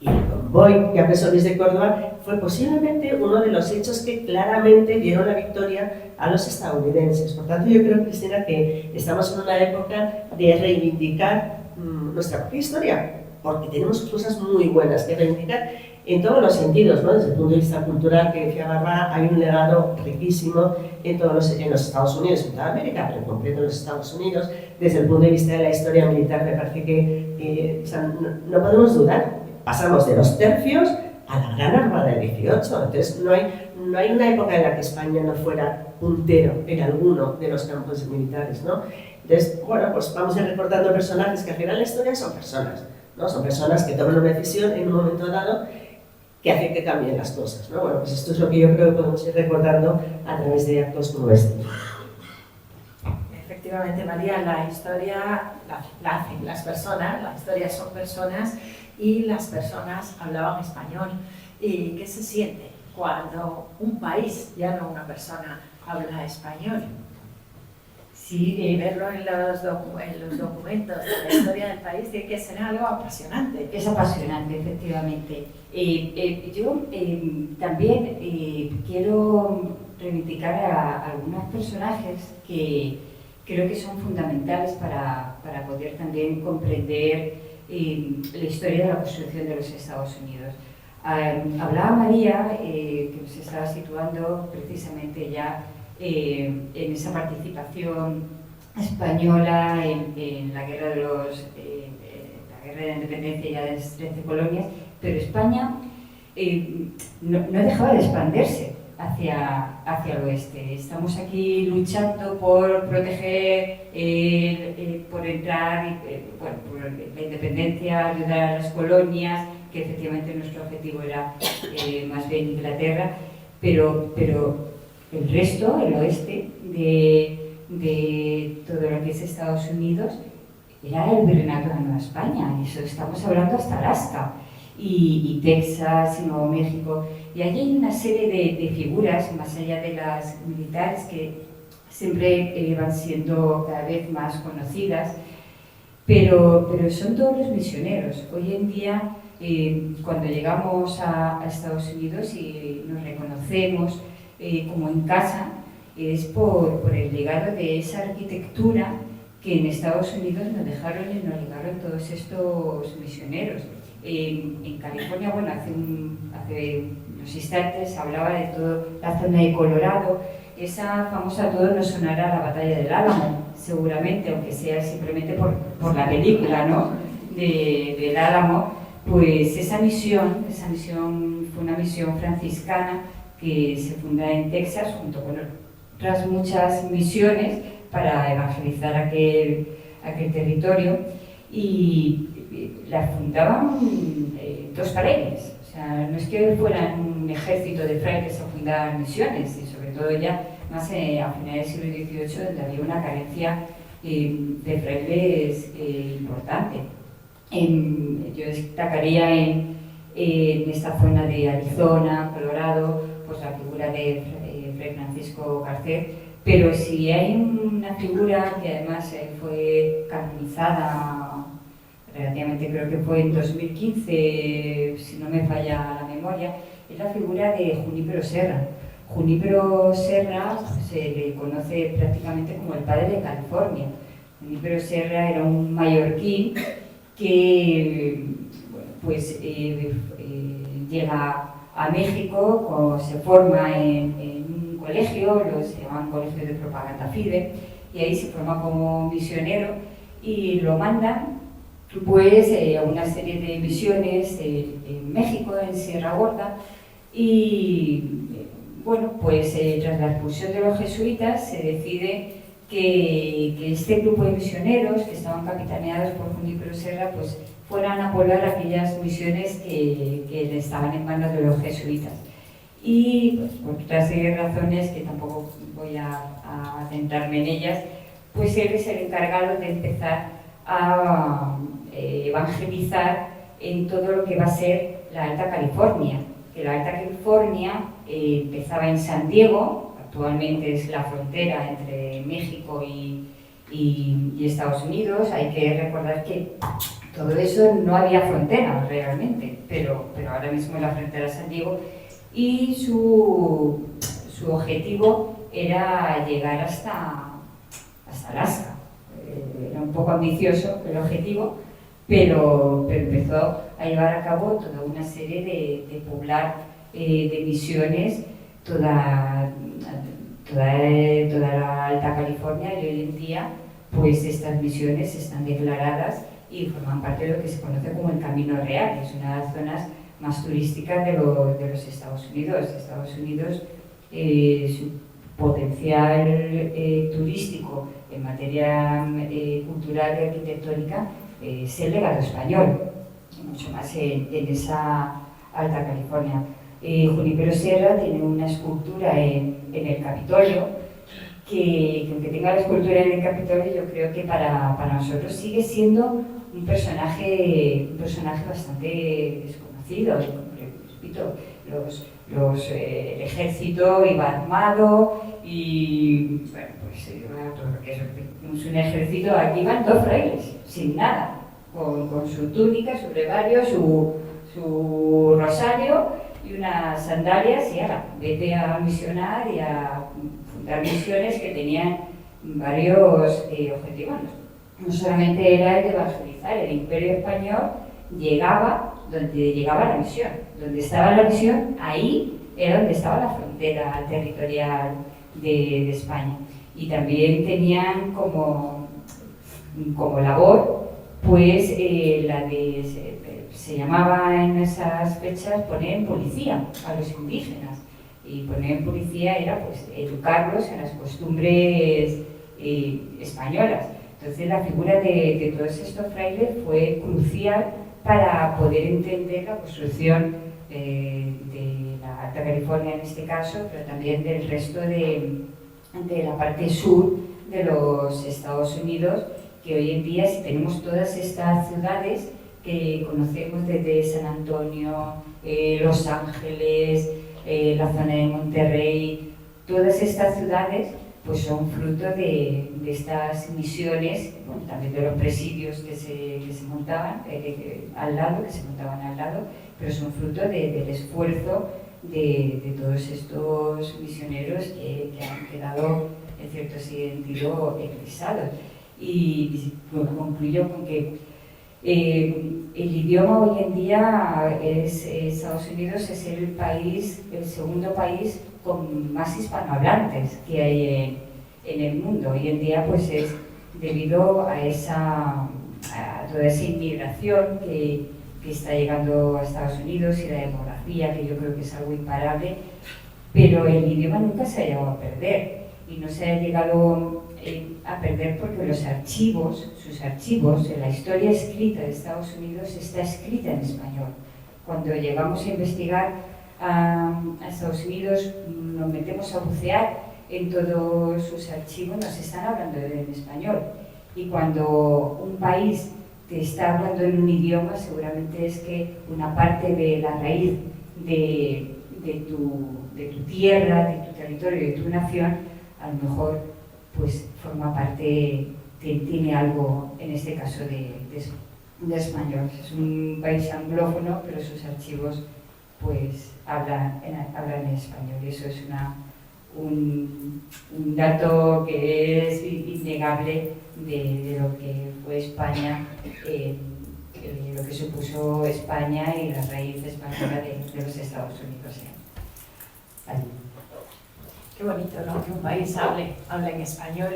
Y el convoy que apresó Luis de Córdoba fue posiblemente uno de los hechos que claramente dieron la victoria a los estadounidenses. Por tanto, yo creo, Cristina, que estamos en una época de reivindicar nuestra propia historia, porque tenemos cosas muy buenas que reivindicar en todos los sentidos, ¿no? Desde el punto de vista cultural, que decía Bárbara, hay un legado riquísimo en los Estados Unidos, en toda América, pero en concreto en los Estados Unidos. Desde el punto de vista de la historia militar, me parece que o sea, no podemos dudar. Pasamos de los tercios a la gran armada del 18. Entonces, no hay una época en la que España no fuera puntero en alguno de los campos militares, ¿no? Entonces, bueno, pues vamos a ir recordando personajes que al final la historia son personas, ¿no? Son personas que toman una decisión en un momento dado que hace que cambien las cosas, ¿no? Bueno, pues esto es lo que yo creo que podemos ir recordando a través de actos como este.
Efectivamente, María, la historia la hacen las personas, la historia son personas y las personas hablaban español. ¿Y qué se siente cuando un país, ya no una persona, habla español? Sí, verlo en los documentos de la historia del país tiene que ser algo apasionante.
Es apasionante, efectivamente. Yo también quiero reivindicar a algunos personajes que creo que son fundamentales para poder también comprender la historia de la construcción de los Estados Unidos. Hablaba María, que nos estaba situando precisamente ya en esa participación española en la guerra de la guerra de la independencia ya de las 13 colonias, pero España no dejaba de expandirse hacia el oeste. Estamos aquí luchando por proteger, por entrar, por la independencia, ayudar a las colonias, que efectivamente nuestro objetivo era más bien Inglaterra, pero el resto, el oeste de todo lo que es Estados Unidos, era el virreinato de Nueva España, y eso estamos hablando hasta Alaska, y Texas, y Nuevo México, y allí hay una serie de figuras, más allá de las militares, que siempre van siendo cada vez más conocidas, pero son todos los misioneros. Hoy en día, cuando llegamos a Estados Unidos y nos reconocemos como en casa, es por el legado de esa arquitectura que en Estados Unidos nos dejaron y nos legaron todos estos misioneros. En California, bueno, hace unos instantes hablaba de toda la zona de Colorado. Esa famosa, a todos nos sonará la batalla del Álamo, seguramente, aunque sea simplemente por la película, ¿no?, del Álamo. Pues esa misión fue una misión franciscana que se funda en Texas junto con otras muchas misiones para evangelizar aquel territorio, y la fundaban dos frailes. O sea, no es que fueran un ejército de frailes a fundar misiones, y sobre todo ya más a finales del siglo XVIII, donde había una carencia de frailes importante. Yo destacaría en esta zona de Arizona, Colorado, pues la figura de Fray Francisco Garcés, pero si hay una figura que además fue canonizada relativamente, creo que fue en 2015, si no me falla la memoria, es la figura de Junípero Serra. Junípero Serra se le conoce prácticamente como el padre de California. Junípero Serra era un mallorquín que pues llega a México, se forma en un colegio, se llaman Colegio de Propaganda Fide, y ahí se forma como misionero y lo mandan pues a una serie de misiones en México, en Sierra Gorda, y bueno, pues tras la expulsión de los jesuitas se decide que este grupo de misioneros que estaban capitaneados por Junípero Serra pues fueran a poblar aquellas misiones que estaban en manos de los jesuitas. Y pues, por otra serie de razones que tampoco voy a centrarme en ellas, pues él es el encargado de empezar a evangelizar en todo lo que va a ser la Alta California, que la Alta California empezaba en San Diego, actualmente es la frontera entre México y Estados Unidos. Hay que recordar que todo eso no había frontera realmente, pero ahora mismo es la frontera de San Diego, y su objetivo era llegar hasta Alaska. Era un poco ambicioso el objetivo, pero empezó a llevar a cabo toda una serie de poblar de misiones toda la Alta California, y hoy en día pues estas misiones están declaradas y forman parte de lo que se conoce como el Camino Real. Es una de las zonas más turísticas de los Estados Unidos. Estados Unidos, su potencial turístico en materia cultural y arquitectónica es el legado español, mucho más en esa Alta California. Junípero Serra tiene una escultura en el Capitolio, que aunque tenga la escultura en el Capitolio, yo creo que para nosotros sigue siendo un personaje bastante desconocido. Repito, el ejército iba armado y, bueno, pues todo lo que es un ejército, aquí van dos frailes, sin nada, con su túnica, su brevario, su rosario y unas sandalias, y ahora vete a misionar y a fundar misiones que tenían varios objetivos. No solamente era el de evangelizar, el Imperio Español llegaba donde llegaba la misión. Donde estaba la misión, ahí era donde estaba la frontera territorial de España. Y también tenían como labor, pues, la de, se llamaba en esas fechas poner en policía a los indígenas. Y poner en policía era, pues, educarlos en las costumbres españolas. Entonces la figura de todos estos frailes fue crucial para poder entender la construcción de la Alta California en este caso, pero también del resto de la parte sur de los Estados Unidos, que hoy en día, si tenemos todas estas ciudades que conocemos desde San Antonio, Los Ángeles, la zona de Monterrey, todas estas ciudades pues son fruto de estas misiones, bueno, también de los presidios que se montaban al lado, pero son fruto del esfuerzo de todos estos misioneros que han quedado en cierto sentido egresados. Y bueno, concluyo con que el idioma hoy en día Estados Unidos es el segundo país con más hispanohablantes que hay en el mundo. Hoy en día pues es debido a toda esa inmigración que está llegando a Estados Unidos y la demografía, que yo creo que es algo imparable, pero el idioma nunca se ha llegado a perder y no se ha llegado a perder porque sus archivos, en la historia escrita de Estados Unidos está escrita en español. Cuando llegamos a investigar a Estados Unidos, nos metemos a bucear en todos sus archivos, nos están hablando en español. Y cuando un país te está hablando en un idioma, seguramente es que una parte de la raíz de tu tierra, de tu territorio, de tu nación, a lo mejor pues forma parte, tiene algo, en este caso, de español. Es un país anglófono, pero sus archivos pues hablan en español, y eso es un dato que es innegable de lo que fue España, lo que supuso España y la raíz española de los Estados Unidos allí.
Qué bonito, ¿no? Que un país hable en español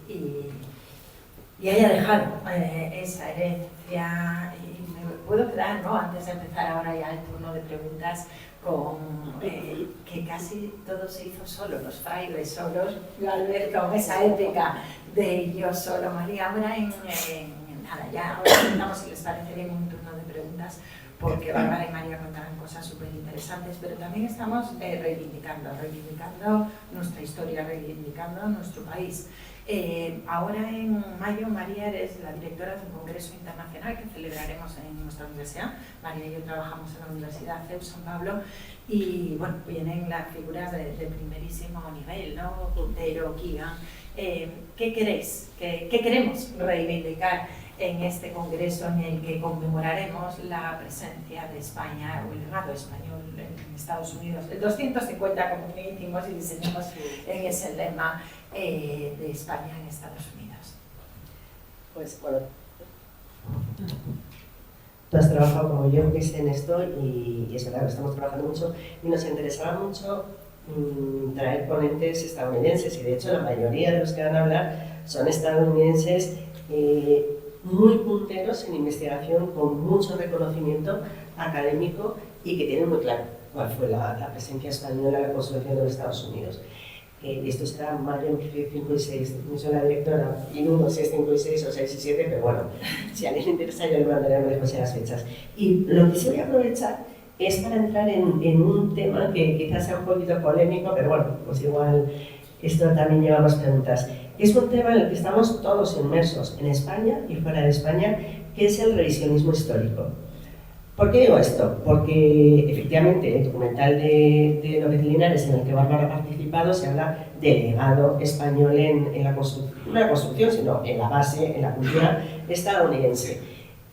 y haya dejado esa herencia. Y me puedo quedar, ¿no? Antes de empezar ahora ya el turno de preguntas, con que casi todo se hizo solo, los frailes solos, Alberto, esa épica de yo solo. María, ahora nada, ya ahora intentamos, si les parece bien, un turno de preguntas, porque Bárbara y María contarán cosas súper interesantes, pero también estamos reivindicando nuestra historia, reivindicando nuestro país. Ahora en mayo, María, eres la directora de un congreso internacional que celebraremos en nuestra universidad. María y yo trabajamos en la Universidad CEU San Pablo y bueno, vienen las figuras de primerísimo nivel, ¿no? Puntero, Keegan. ¿Qué queréis? ¿Qué queremos reivindicar en este congreso en el que conmemoraremos la presencia de España o el legado español en Estados Unidos? El 250, como hicimos y diseñamos en ese lema de España en Estados Unidos.
Pues bueno, tú has trabajado como yo, Chris, en esto y es verdad que estamos trabajando mucho y nos interesaba mucho traer ponentes estadounidenses y de hecho la mayoría de los que van a hablar son estadounidenses muy punteros en investigación, con mucho reconocimiento académico y que tienen muy claro cuál fue la presencia española en la construcción de los Estados Unidos. Esto será mayo 5 y 6, yo soy la directora, y 1, 6, 5 y 6 o 6 y 7, pero bueno, si a alguien le interesa yo le mandaré a lejos las fechas. Y lo que sí voy a aprovechar es para entrar en un tema que quizás sea un poquito polémico, pero bueno, pues igual esto también lleva más preguntas. Es un tema en el que estamos todos inmersos, en España y fuera de España, que es el revisionismo histórico. ¿Por qué digo esto? Porque efectivamente el documental de López Linares, en el que Bárbara ha participado, se habla del legado español en la construcción, no en la construcción, sino en la base, en la cultura estadounidense.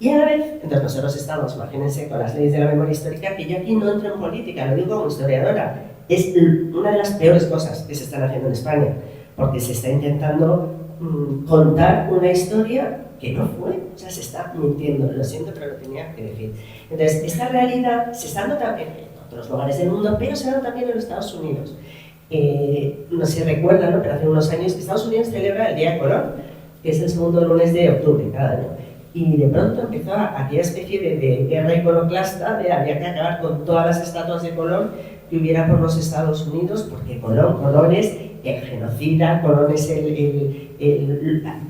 Y a la vez, entonces nosotros estamos, imagínense, con las leyes de la memoria histórica, que yo aquí no entro en política, lo digo como historiadora, es una de las peores cosas que se están haciendo en España. porque se está intentando contar una historia que no fue, o sea, se está mintiendo, lo siento, pero lo tenía que decir. Entonces, esta realidad se está dando también en otros lugares del mundo, pero se da también en los Estados Unidos. No sé si recuerdan, ¿no? Pero hace unos años Estados Unidos celebra el Día de Colón, que es el segundo lunes de octubre cada año. Y de pronto empezó aquella especie de guerra iconoclasta de había que acabar con todas las estatuas de Colón que hubiera por los Estados Unidos, porque Colón es el genocida, Colón es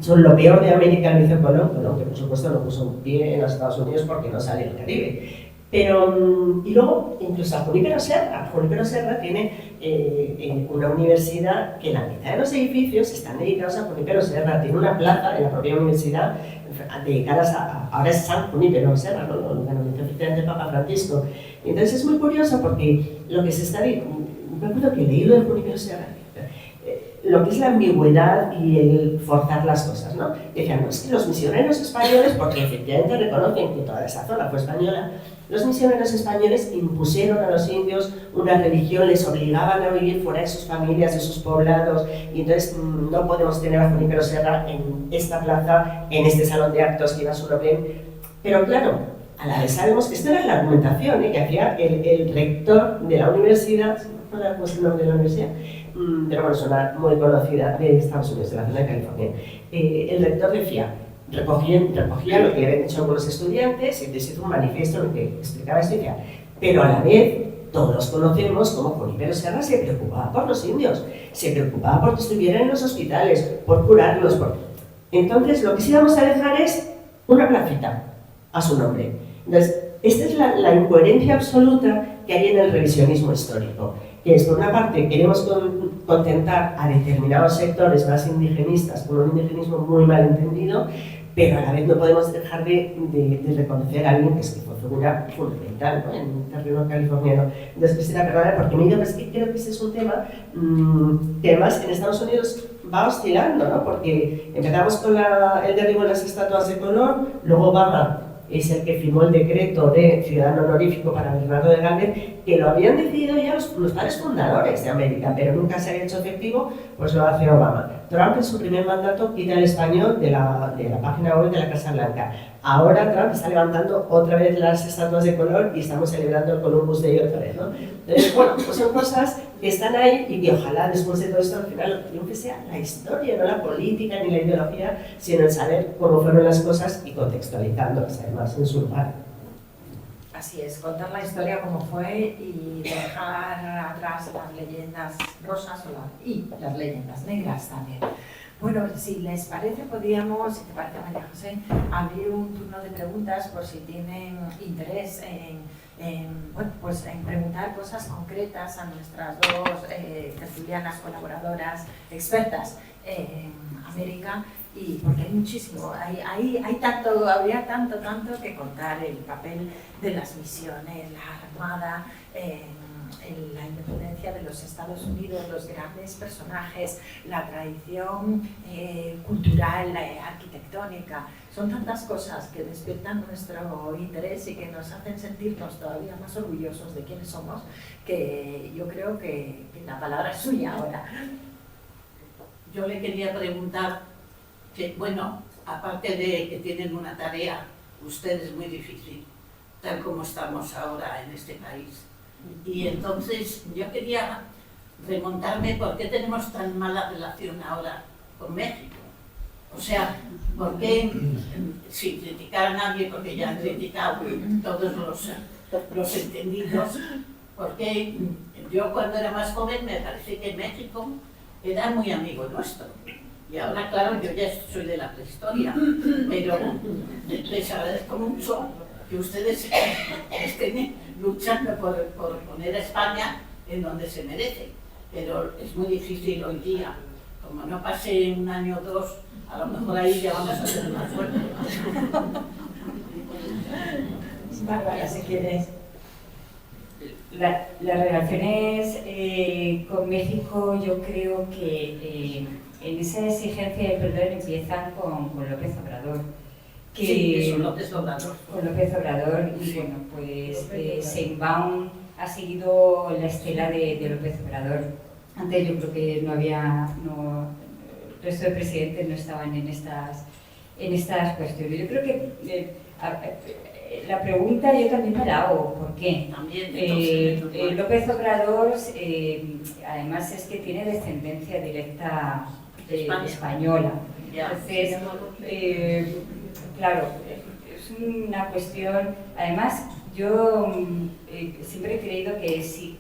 son lo peor de América, lo hizo Colón, que por supuesto no puso un pie en los Estados Unidos porque no sale el Caribe. Pero, y luego, incluso a Junípero Serra tiene una universidad que la mitad de los edificios están dedicados a Junípero Serra, tiene una plaza en la propia universidad dedicadas ahora es San Junípero Serra, ¿no? Lo anunció oficialmente el Papa Francisco. Y entonces es muy curioso porque lo que se está me acuerdo que he leído de Junípero Serra, lo que es la ambigüedad y el forzar las cosas, ¿no? Decían, no, es que los misioneros españoles, porque efectivamente reconocen que toda esa zona fue española, los misioneros españoles impusieron a los indios una religión, les obligaban a vivir fuera de sus familias, de sus poblados, y entonces no podemos tener a Junípero Serra en esta plaza, en este salón de actos que iba a su nombre. Pero claro, a la vez sabemos que esta era la argumentación que hacía el rector de la universidad, no recuerdo el nombre de la universidad, pero bueno, es una muy conocida de Estados Unidos, de la zona de California. El rector decía, recogía lo que habían hecho con los estudiantes y entonces hizo un manifiesto en el que explicaba esto y decía, pero a la vez todos conocemos cómo Junípero Serra se preocupaba por los indios, se preocupaba por que estuvieran en los hospitales, por curarlos. Entonces lo que sí vamos a dejar es una placita a su nombre. Entonces, esta es la incoherencia absoluta que hay en el revisionismo histórico. Que es, por una parte, queremos contentar a determinados sectores más indigenistas con un indigenismo muy mal entendido, pero a la vez no podemos dejar de reconocer a alguien que fue figura fundamental, ¿no? En el terreno californiano. Entonces, quisiera perdonar porque me digo, pues que creo que ese es un tema que además en Estados Unidos va oscilando, ¿no? Porque empezamos con el derribo de las estatuas de Colón, luego Obama es el que firmó el decreto de ciudadano honorífico para Bernardo de Galvez, que lo habían decidido ya los padres fundadores de América, pero nunca se había hecho efectivo, pues lo hace Obama. Trump en su primer mandato quita el español de la página web de la Casa Blanca. Ahora Trump está levantando otra vez las estatuas de Colón y estamos celebrando el Columbus Day otra vez, ¿no? Entonces, bueno, pues son cosas que están ahí y que ojalá después de todo esto al final lo que triunfe sea la historia, no la política ni la ideología, sino el saber cómo fueron las cosas y contextualizándolas además en su lugar.
Así es, contar la historia como fue y dejar atrás las leyendas rosas y las leyendas negras también. Bueno, si les parece, podríamos, si te parece, María José, abrir un turno de preguntas por si tienen interés bueno, pues en preguntar cosas concretas a nuestras dos tertulianas, colaboradoras, expertas en América, y porque hay muchísimo, hay tanto, habría tanto que contar, el papel de las misiones, la Armada, en la independencia de los Estados Unidos, los grandes personajes, la tradición cultural, arquitectónica. Son tantas cosas que despiertan nuestro interés y que nos hacen sentirnos todavía más orgullosos de quiénes somos, que yo creo que la palabra es suya ahora.
Yo le quería preguntar que, bueno, aparte de que tienen una tarea, ustedes muy difícil, tal como estamos ahora en este país. Y entonces yo quería remontarme por qué tenemos tan mala relación ahora con México. O sea, ¿por qué, sin criticar a nadie, porque ya han criticado todos los entendidos, porque yo cuando era más joven me parece que México era muy amigo nuestro? Y ahora, claro, yo ya soy de la prehistoria, pero les agradezco mucho que ustedes estén luchando por poner a España en donde se merece. Pero es muy difícil hoy día. Como no pase un año o dos, a lo mejor ahí ya vamos a ser más fuertes.
Bárbara, si quieres.
Las relaciones con México, yo creo que en esa exigencia de perdón empiezan con López Obrador.
Sí, con López Obrador.
Con López Obrador, y bueno, pues Sheinbaum ha seguido la estela de López Obrador. Antes yo creo que el resto de presidentes no estaban en estas cuestiones. Yo creo que la pregunta yo también me la hago, ¿por qué? López Obrador, además es que tiene descendencia directa española. Entonces, claro, es una cuestión. Además, yo siempre he creído que sí.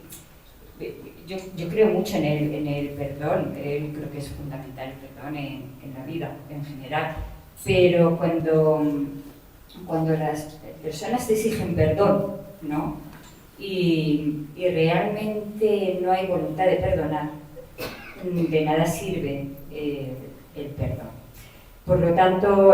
Yo creo mucho en el perdón, creo que es fundamental el perdón en la vida en general, pero cuando las personas te exigen perdón, ¿no? y realmente no hay voluntad de perdonar, de nada sirve el perdón. Por lo tanto,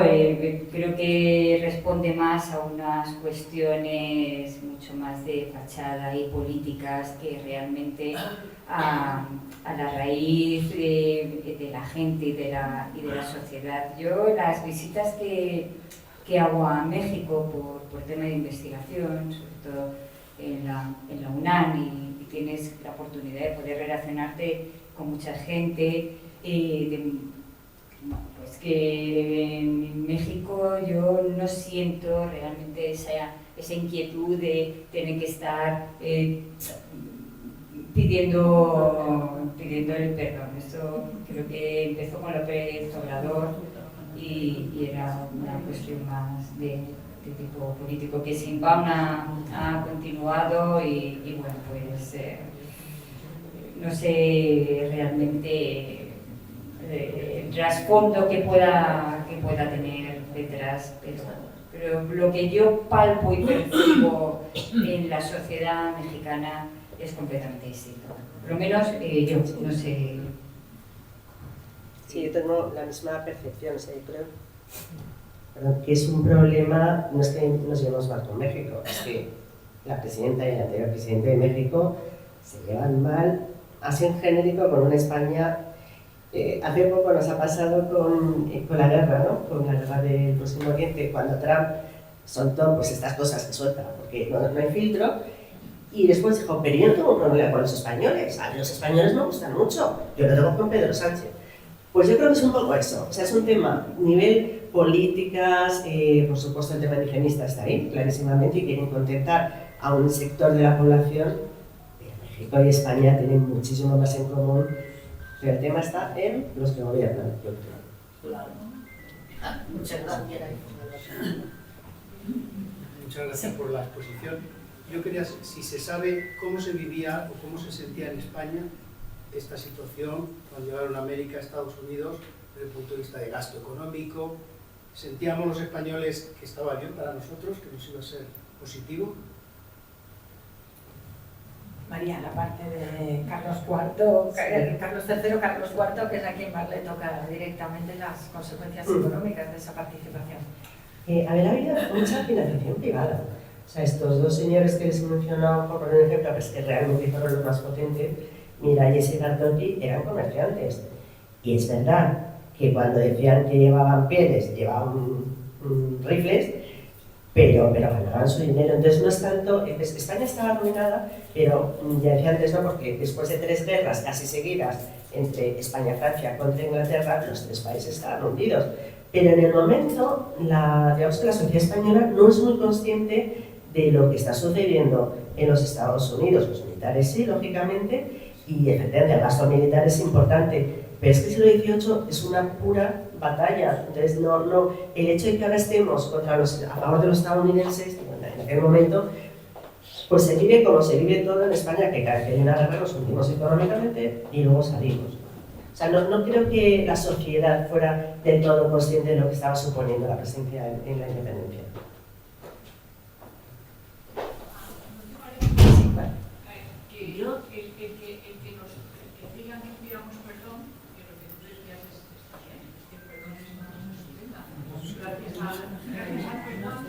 creo que responde más a unas cuestiones mucho más de fachada y políticas que realmente a la raíz de la gente y de la sociedad. Yo las visitas que hago a México por tema de investigación, sobre todo en la UNAM, y tienes la oportunidad de poder relacionarte con mucha gente, pues que en México yo no siento realmente esa inquietud de tener que estar pidiendo el perdón. Esto creo que empezó con López Obrador y era una cuestión más de tipo político, que sin Baum ha continuado y bueno, pues no sé realmente el trasfondo que pueda tener detrás, pero lo que yo palpo y percibo en la sociedad mexicana es completamente distinto. Por lo menos yo, no sé.
Sí, yo tengo la misma percepción, ¿sí? Creo que es un problema, no es que nos llevemos mal con México, es que la presidenta y el anterior presidente de México se llevan mal, así en genérico, con una España. Hace poco nos ha pasado con la guerra, ¿no? Con la guerra del Próximo Oriente, cuando Trump soltó pues estas cosas que suelta, porque no hay filtro, y después dijo, pero yo no tengo problema con los españoles, a mí los españoles me gustan mucho, yo lo tengo con Pedro Sánchez. Pues yo creo que es un poco eso, o sea, es un tema, nivel políticas, por supuesto el tema indigenista está ahí, clarísimamente, y quieren contentar a un sector de la población, pero México y España tienen muchísimo más en común. Pero el tema está en los que gobiernan.
Claro. Muchas gracias.
Muchas gracias por la exposición. Yo quería, si se sabe cómo se vivía o cómo se sentía en España esta situación cuando llegaron a América, a Estados Unidos, desde el punto de vista de gasto económico. ¿Sentíamos los españoles que estaba bien para nosotros, que nos iba a ser positivo?
María, la parte de Carlos III, Carlos III, Carlos IV, que es a quien más le toca directamente las consecuencias económicas de esa participación.
A ver, había mucha financiación privada. O sea, estos dos señores que les he mencionado, por poner un ejemplo, pues que realmente fueron los más potentes, Miralles y Gardotti, eran comerciantes. Y es verdad que cuando decían que llevaban pieles, llevaban rifles, pero ganaban su dinero. Entonces no es tanto, España estaba arruinada, pero ya decía antes, ¿no? Porque después de 3 guerras casi seguidas entre España, Francia contra Inglaterra, los 3 países estaban hundidos. Pero en el momento, digamos que la sociedad española no es muy consciente de lo que está sucediendo en los Estados Unidos. Los militares sí, lógicamente, y efectivamente el gasto militar es importante, pero es que el siglo XVIII es una pura batalla. Entonces, el hecho de que ahora estemos a favor de los estadounidenses, en aquel momento, pues se vive como se vive todo en España, que cada vez que hay una guerra nos hundimos económicamente y luego salimos. O sea, no creo que la sociedad fuera del todo consciente de lo que estaba suponiendo la presencia en la independencia.
Yo, el que nos digan que pidamos perdón, que lo que tú decías está bien, que el perdón es más estupenda. Gracias al perdón.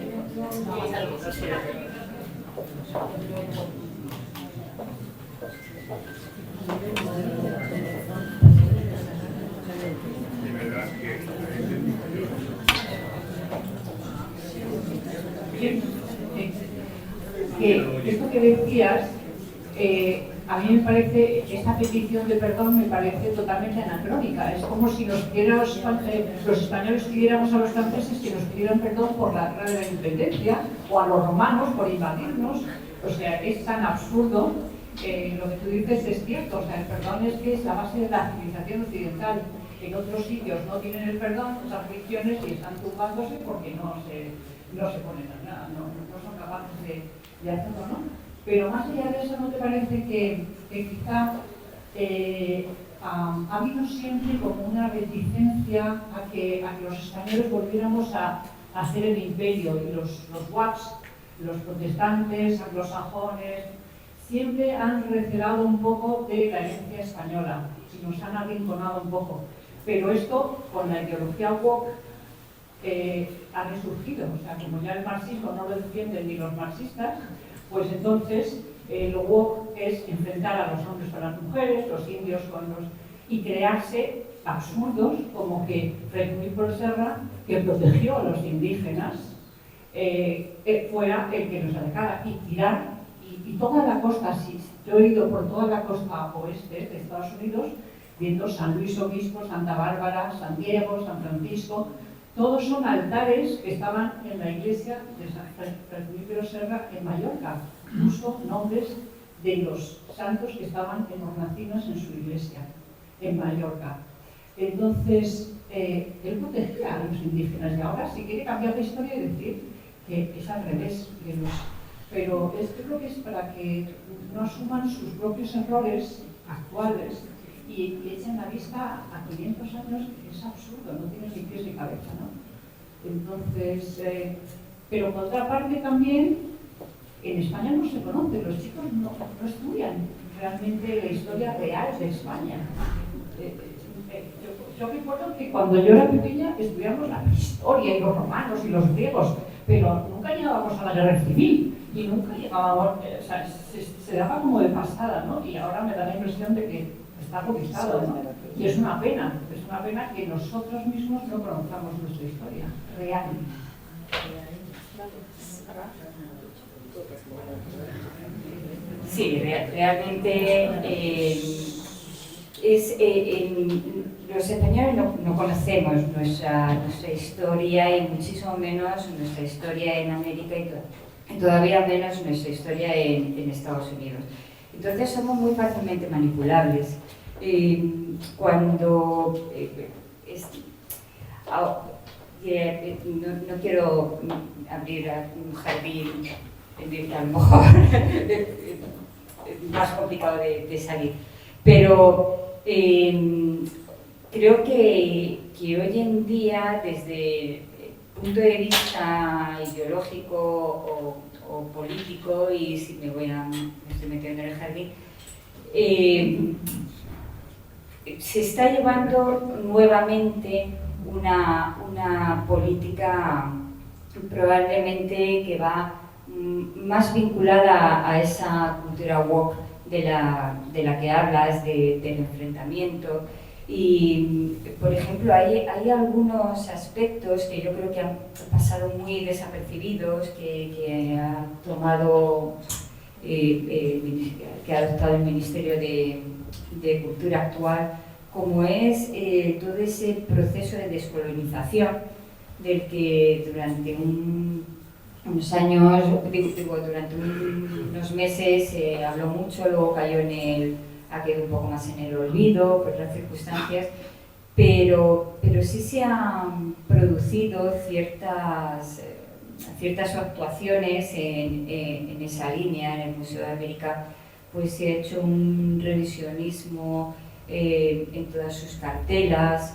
Esto que decías,
a mí me parece, esta petición de perdón me parece totalmente anacrónica. Es como si los españoles pidiéramos a los franceses que nos pidieran perdón por la guerra de la independencia, o a los romanos por invadirnos. O sea, es tan absurdo. Lo que tú dices es cierto. O sea, el perdón es que es la base de la civilización occidental. En otros sitios no tienen el perdón, otras religiones, y están tumbándose porque no se ponen a nada, no son capaces de hacerlo, ¿no? Pero más allá de eso, ¿no te parece que quizá ha habido siempre como una reticencia a que los españoles volviéramos a hacer el imperio, y los WACs, los protestantes, anglosajones, siempre han recelado un poco de la herencia española y nos han arrinconado un poco? Pero esto, con la ideología woke, ha resurgido. O sea, como ya el marxismo no lo defienden ni los marxistas, pues entonces lo woke es enfrentar a los hombres con las mujeres, los indios con los... y crearse absurdos como que Fray Junípero Serra, que protegió a los indígenas, fuera el que los atacara, y tirar, y toda la costa, si yo he ido por toda la costa oeste de Estados Unidos, viendo San Luis Obispo, Santa Bárbara, San Diego, San Francisco, todos son altares que estaban en la iglesia de San Junípero Serra en Mallorca, incluso nombres de los santos que estaban en hornacinas en su iglesia, en Mallorca. Entonces, él protegía a los indígenas, y ahora si quiere cambiar la historia y decir que es al revés. Pero yo creo que es para que no asuman sus propios errores actuales y echen la vista a 500 años, que es absurdo, no tiene ni pies ni cabeza, ¿no? Entonces, pero por otra parte también, en España no se conoce, los chicos no estudian realmente la historia real de España. Yo recuerdo que cuando yo era pequeña estudiamos la historia y los romanos y los griegos, pero nunca llegábamos a la guerra civil y nunca llegábamos, o sea, se daba como de pasada, ¿no? Y ahora me da la impresión de que está cotizado, ¿no? Y es una pena que nosotros mismos no conozcamos nuestra historia real.
Sí, realmente los españoles no conocemos nuestra historia, y muchísimo menos nuestra historia en América, y todavía menos nuestra historia en Estados Unidos. Entonces somos muy fácilmente manipulables. Cuando no quiero abrir un jardín a lo mejor más complicado de salir, pero creo que hoy en día, desde el punto de vista ideológico o político, y si me estoy metiendo en el jardín, se está llevando nuevamente una política probablemente que va más vinculada a esa cultura woke de la que hablas, del enfrentamiento. Y, por ejemplo, hay algunos aspectos que yo creo que han pasado muy desapercibidos, que ha tomado, que ha adoptado el Ministerio de Cultura actual, como es todo ese proceso de descolonización del que durante unos años, durante unos meses se habló mucho, luego cayó ha quedado un poco más en el olvido por las circunstancias, pero sí se han producido ciertas actuaciones en esa línea. En el Museo de América pues se ha hecho un revisionismo en todas sus cartelas,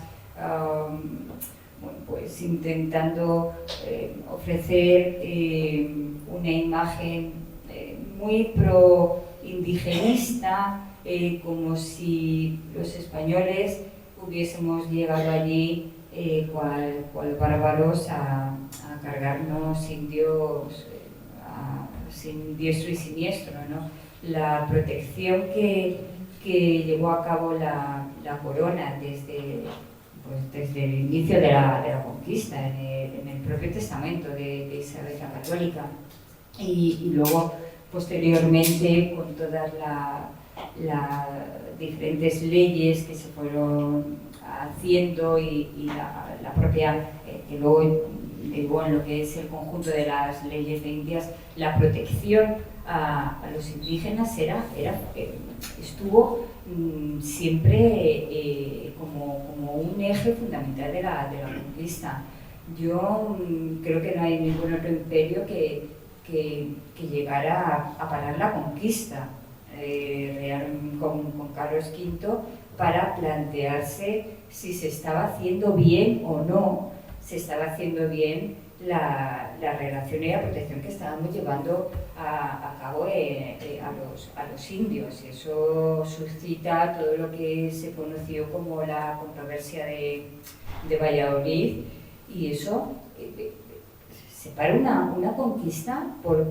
pues intentando ofrecer una imagen muy pro-indigenista, como si los españoles hubiésemos llegado allí cual bárbaros a cargarnos indios sin diestro y siniestro, ¿no? La protección que llevó a cabo la corona desde el inicio de la conquista, en el propio testamento de Isabel la Católica, y luego posteriormente con todas las diferentes leyes que se fueron haciendo y la propia, que luego derivó en lo que es el conjunto de las leyes de Indias, la protección a los indígenas estuvo siempre como un eje fundamental de la conquista. Yo creo que no hay ningún otro imperio que llegara a parar la conquista con Carlos V para plantearse si se estaba haciendo bien o no, se estaba haciendo bien la relación y la protección que estábamos llevando a cabo a los indios. Eso suscita todo lo que se conoció como la controversia de Valladolid, y eso separa una conquista por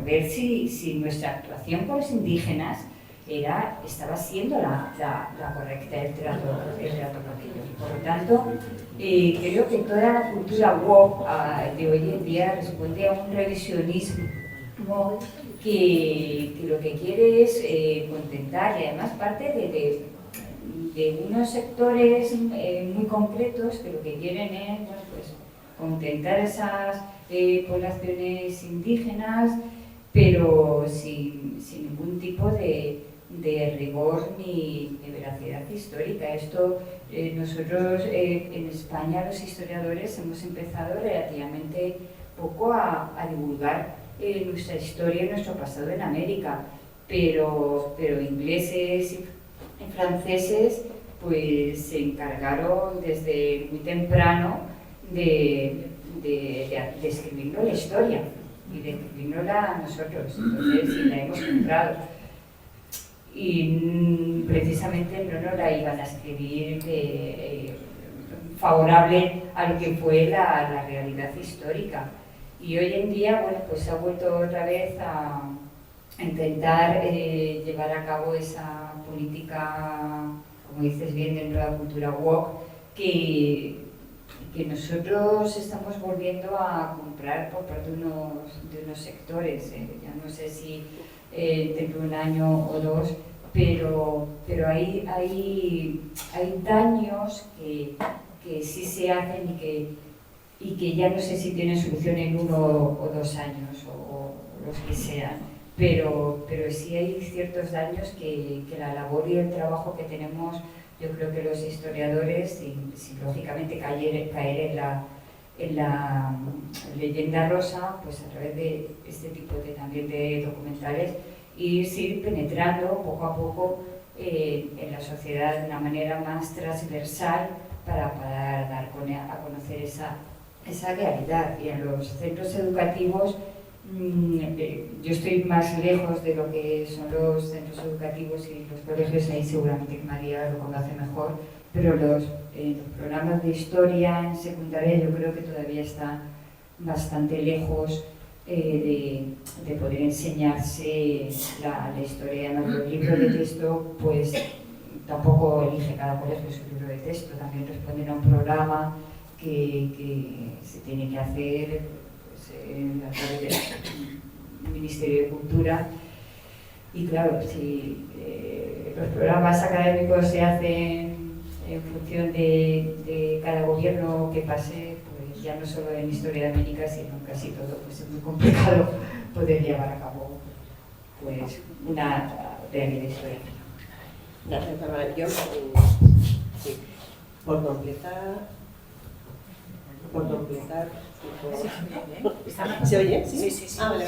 ver si nuestra actuación con los indígenas estaba siendo la correcta, el trato con ellos. Por lo tanto, creo que toda la cultura woke de hoy en día responde a un revisionismo que lo que quiere es contentar, y además parte de unos sectores muy concretos que lo que quieren es contentar esas poblaciones indígenas, pero sin ningún tipo de rigor ni veracidad histórica. Esto nosotros en España, los historiadores, hemos empezado relativamente poco a divulgar nuestra historia y nuestro pasado en América, pero ingleses y franceses pues se encargaron desde muy temprano de escribirnos la historia y de escribirnosla a nosotros. Entonces, sí, la hemos comprado. Y precisamente no nos la iban a escribir favorable a lo que fue la realidad histórica. Y hoy en día, bueno, pues se ha vuelto otra vez a intentar llevar a cabo esa política, como dices bien, dentro de la cultura woke, que nosotros estamos volviendo a comprar por parte de unos sectores. Ya no sé si dentro de un año o dos, pero hay daños que sí se hacen y que ya no sé si tienen solución en 1 o 2 años o los que sean, pero sí hay ciertos daños que la labor y el trabajo que tenemos, yo creo que los historiadores, sin lógicamente caer en la leyenda rosa, pues a través de este tipo también de documentales, ir penetrando poco a poco en la sociedad de una manera más transversal para dar a conocer esa realidad. Y en los centros educativos, yo estoy más lejos de lo que son los centros educativos y los colegios, ahí seguramente que María lo conoce mejor, pero los programas de historia en secundaria yo creo que todavía están bastante lejos de poder enseñarse la historia. En los libros de texto, pues tampoco elige cada colegio su libro de texto, también responden a un programa que se tiene que hacer a través del Ministerio de Cultura. Y claro, si los programas académicos se hacen en función de cada gobierno que pase, pues ya no solo en Historia de América, sino casi todo, pues es muy complicado poder llevar a cabo pues una realidad histórica.
Gracias, Bárbara. Yo, sí, por completar. ¿Se oye? ¿Sí? Ah, vale.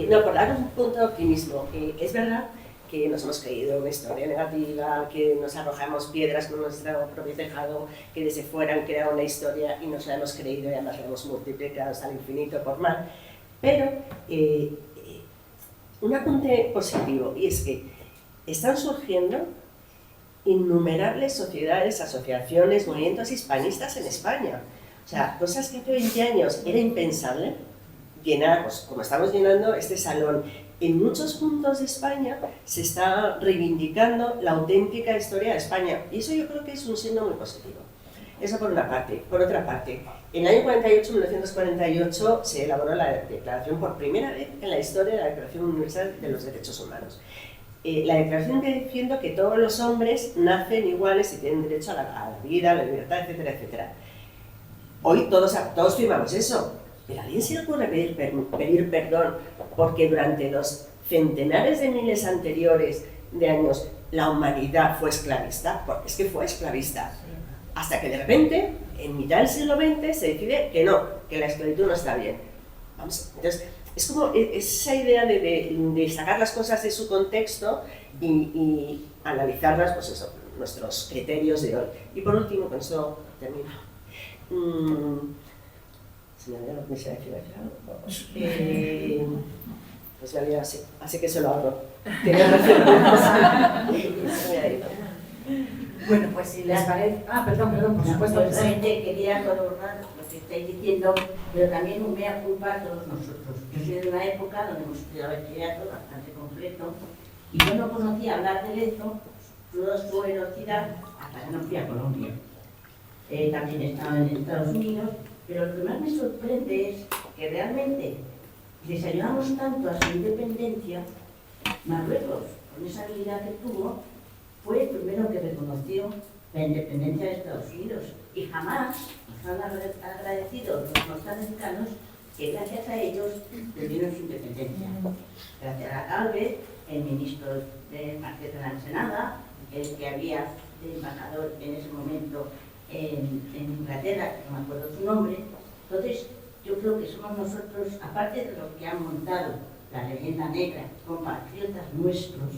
No, por dar un punto de optimismo. Es verdad que nos hemos creído una historia negativa, que nos arrojamos piedras con nuestro propio tejado, que desde fuera han creado una historia y nos la hemos creído y además la hemos multiplicado hasta el infinito por mal. Pero un apunte positivo, y es que están surgiendo innumerables sociedades, asociaciones, movimientos hispanistas en España. O sea, cosas que hace 20 años era impensable llenar, pues, como estamos llenando este salón. En muchos puntos de España se está reivindicando la auténtica historia de España, y eso yo creo que es un signo muy positivo. Eso por una parte. Por otra parte, en el año 1948, se elaboró la declaración por primera vez en la historia de la Declaración Universal de los Derechos Humanos. la declaración que defiendo que todos los hombres nacen iguales y tienen derecho a la vida, a la libertad, etcétera, etcétera. Hoy todos firmamos eso, pero ¿a alguien se le ocurre pedir perdón porque durante los centenares de miles anteriores de años la humanidad fue esclavista? Porque es que fue esclavista. Hasta que de repente, en mitad del siglo XX, se decide que no, que la esclavitud no está bien. Vamos, entonces, es como esa idea de sacar las cosas de su contexto y analizarlas, pues eso, nuestros criterios de hoy. Y por último, con eso termino. Se me había decir algo. Pues ya había así que se lo hago. Tenía razón.
Bueno, pues si les parece... perdón, por supuesto.
Simplemente quería corroborar lo que estáis diciendo, pero también un mea culpa a todos nosotros. Yo soy de una época donde hemos estudiado bachillerato bastante completo y yo no conocía hablar de Lezo, toda su heroicidad, hasta que no fui a Colombia. También he estado en Estados Unidos, pero lo que más me sorprende es que realmente les ayudamos tanto a su independencia. Marruecos, con esa habilidad que tuvo, fue el primero que reconoció la independencia de Estados Unidos y jamás nos han agradecido los norteamericanos que gracias a ellos tuvieron su independencia. Gracias a Galvez, el ministro de la Ensenada, el que había de embajador en ese momento en Inglaterra, que no me acuerdo su nombre. Entonces, yo creo que somos nosotros, aparte de los que han montado la leyenda negra, compatriotas nuestros,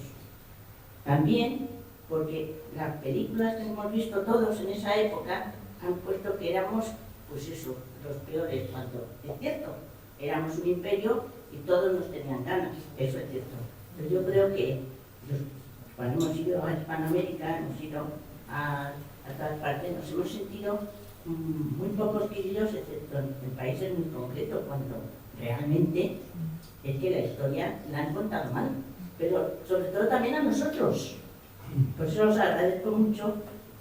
también porque las películas que hemos visto todos en esa época han puesto que éramos, pues eso, los peores, cuando es cierto, éramos un imperio y todos nos tenían ganas, eso es cierto. Pero yo creo que cuando hemos ido a Hispanoamérica, hemos ido a todas partes, nos hemos sentido muy pocos queridos, excepto en países muy concretos, cuando realmente es que la historia la han contado mal, pero sobre todo también a nosotros. Por eso os agradezco mucho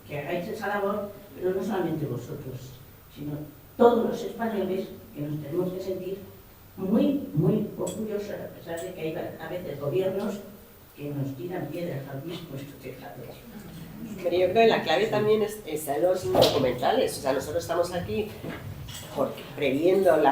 que hagáis esa labor, pero no solamente vosotros, sino todos los españoles que nos tenemos que sentir muy, muy orgullosos, a pesar de que hay a veces gobiernos que nos tiran piedras al mismo tejado.
Pero yo creo que la clave también está en los documentales. O sea, nosotros estamos aquí previendo el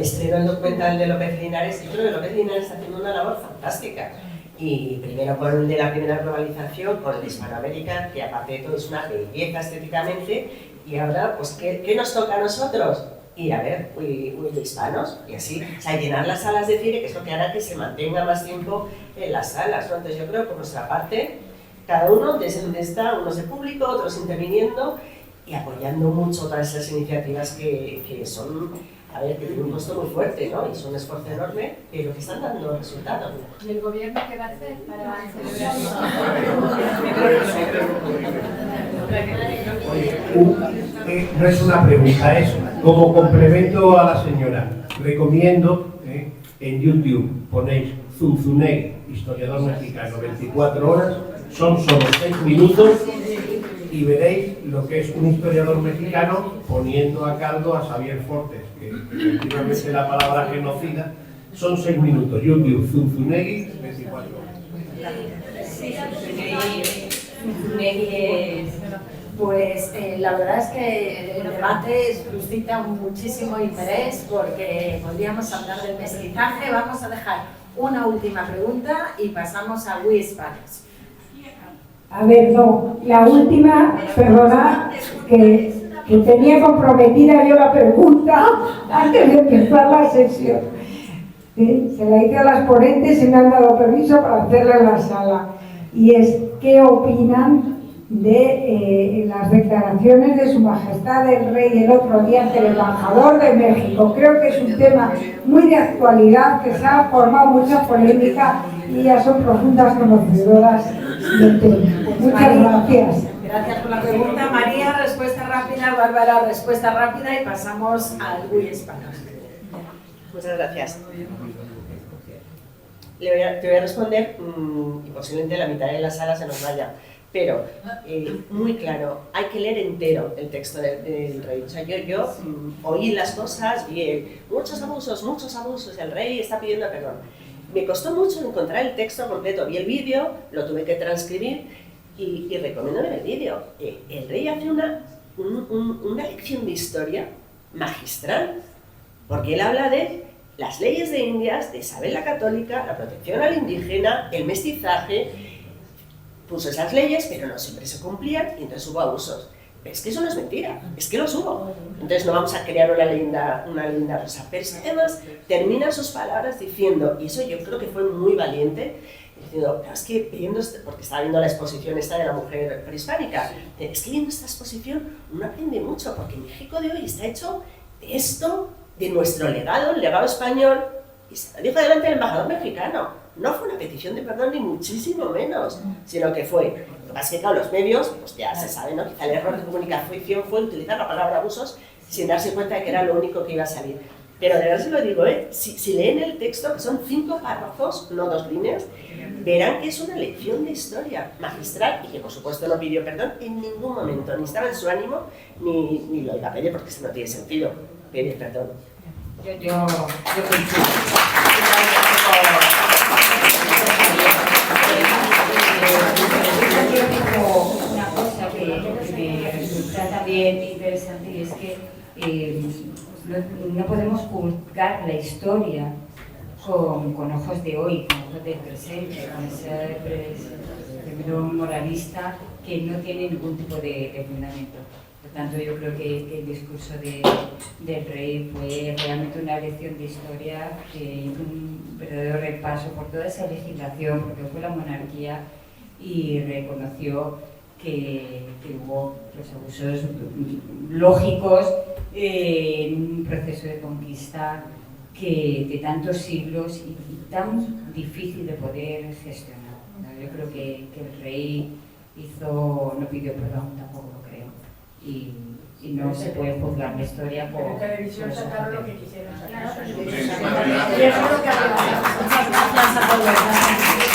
estreno del documental de López Linares. Yo creo que López Linares está haciendo una labor fantástica. Y primero con el de la primera globalización, con el de Hispanoamérica, que aparte de todo es una belleza estéticamente. Y ahora, pues, ¿qué nos toca a nosotros? Y a ver, de hispanos, y así, o sea, llenar las salas de cine, que es lo que hará que se mantenga más tiempo en las salas, ¿no? Entonces yo creo que por nuestra parte, cada uno desde donde está, unos de público, otros interviniendo y apoyando mucho todas esas iniciativas que son, a ver, que tienen un costo muy fuerte, ¿no? Y son un esfuerzo enorme, pero que están dando resultados.
¿Y el gobierno qué va a hacer para celebrar?
No es una pregunta, es como complemento a la señora. Recomiendo en YouTube ponéis Zunzunegui, historiador mexicano, 24 horas, son solo 6 minutos y veréis lo que es un historiador mexicano poniendo a caldo a Xavier Fortes, que efectivamente la palabra genocida, son 6 minutos. YouTube, Zunzunegui, 24 horas.
Pues la verdad es que el debate suscita muchísimo interés porque podríamos hablar del mestizaje. Vamos a dejar una última pregunta y pasamos a We Spanish.
A ver, no, la última, perdona, que tenía comprometida yo la pregunta antes de empezar la sesión. Se la hice a las ponentes y me han dado permiso para hacerla en la sala. Y es, ¿qué opinan de las declaraciones de Su Majestad el Rey el otro día ante el embajador de México? Creo que es un tema muy de actualidad, que se ha formado mucha polémica y ya son profundas conocedoras del tema. Muchas gracias.
Gracias por la pregunta, María. Respuesta rápida, Bárbara, respuesta rápida y pasamos al We Spanish.
Muchas gracias. Te voy a responder y posiblemente la mitad de la sala se nos vaya. Pero, muy claro, hay que leer entero el texto del rey. O sea, yo oí las cosas, vi muchos abusos, el rey está pidiendo perdón. Me costó mucho encontrar el texto completo, vi el vídeo, lo tuve que transcribir y recomiendo ver el vídeo. El rey hace una lección de historia magistral, porque él habla de las leyes de Indias, de Isabel la Católica, la protección al indígena, el mestizaje. Puso esas leyes, pero no siempre se cumplían y entonces hubo abusos. Pero es que eso no es mentira, es que los hubo. Entonces no vamos a crear una linda rosa. Pero es que además termina sus palabras diciendo, y eso yo creo que fue muy valiente, diciendo, es que viendo, porque estaba viendo la exposición esta de la mujer prehispánica, es que viendo esta exposición uno aprende mucho, porque México de hoy está hecho de esto, de nuestro legado, el legado español, y se lo dijo delante del embajador mexicano. No fue una petición de perdón ni muchísimo menos, sino que fue, lo que pasa es que claro, los medios, pues ya se sabe, ¿no? Quizá el error de comunicación fue utilizar la palabra abusos sin darse cuenta de que era lo único que iba a salir. Pero de verdad se lo digo, si leen el texto, que son 5 párrafos, no 2 líneas, verán que es una lección de historia magistral y que por supuesto no pidió perdón en ningún momento, ni estaba en su ánimo, ni lo iba a pedir porque eso no tiene sentido, pedir perdón.
Yo una cosa que me resulta también interesante y es que no podemos juzgar la historia con ojos de hoy, con ojos del presente, con ese término moralista que no tiene ningún tipo de fundamento. Por tanto, yo creo que el discurso del rey fue realmente una lección de historia, que hizo un verdadero repaso por toda esa legislación, porque fue la monarquía, y reconoció que hubo los abusos lógicos en un proceso de conquista de tantos siglos y tan difícil de poder gestionar. Yo creo que el rey no pidió perdón, tampoco lo creo. Y no se puede juzgar la historia por...
En televisión sacaron lo que quisieron sacar.
Muchas gracias a todos.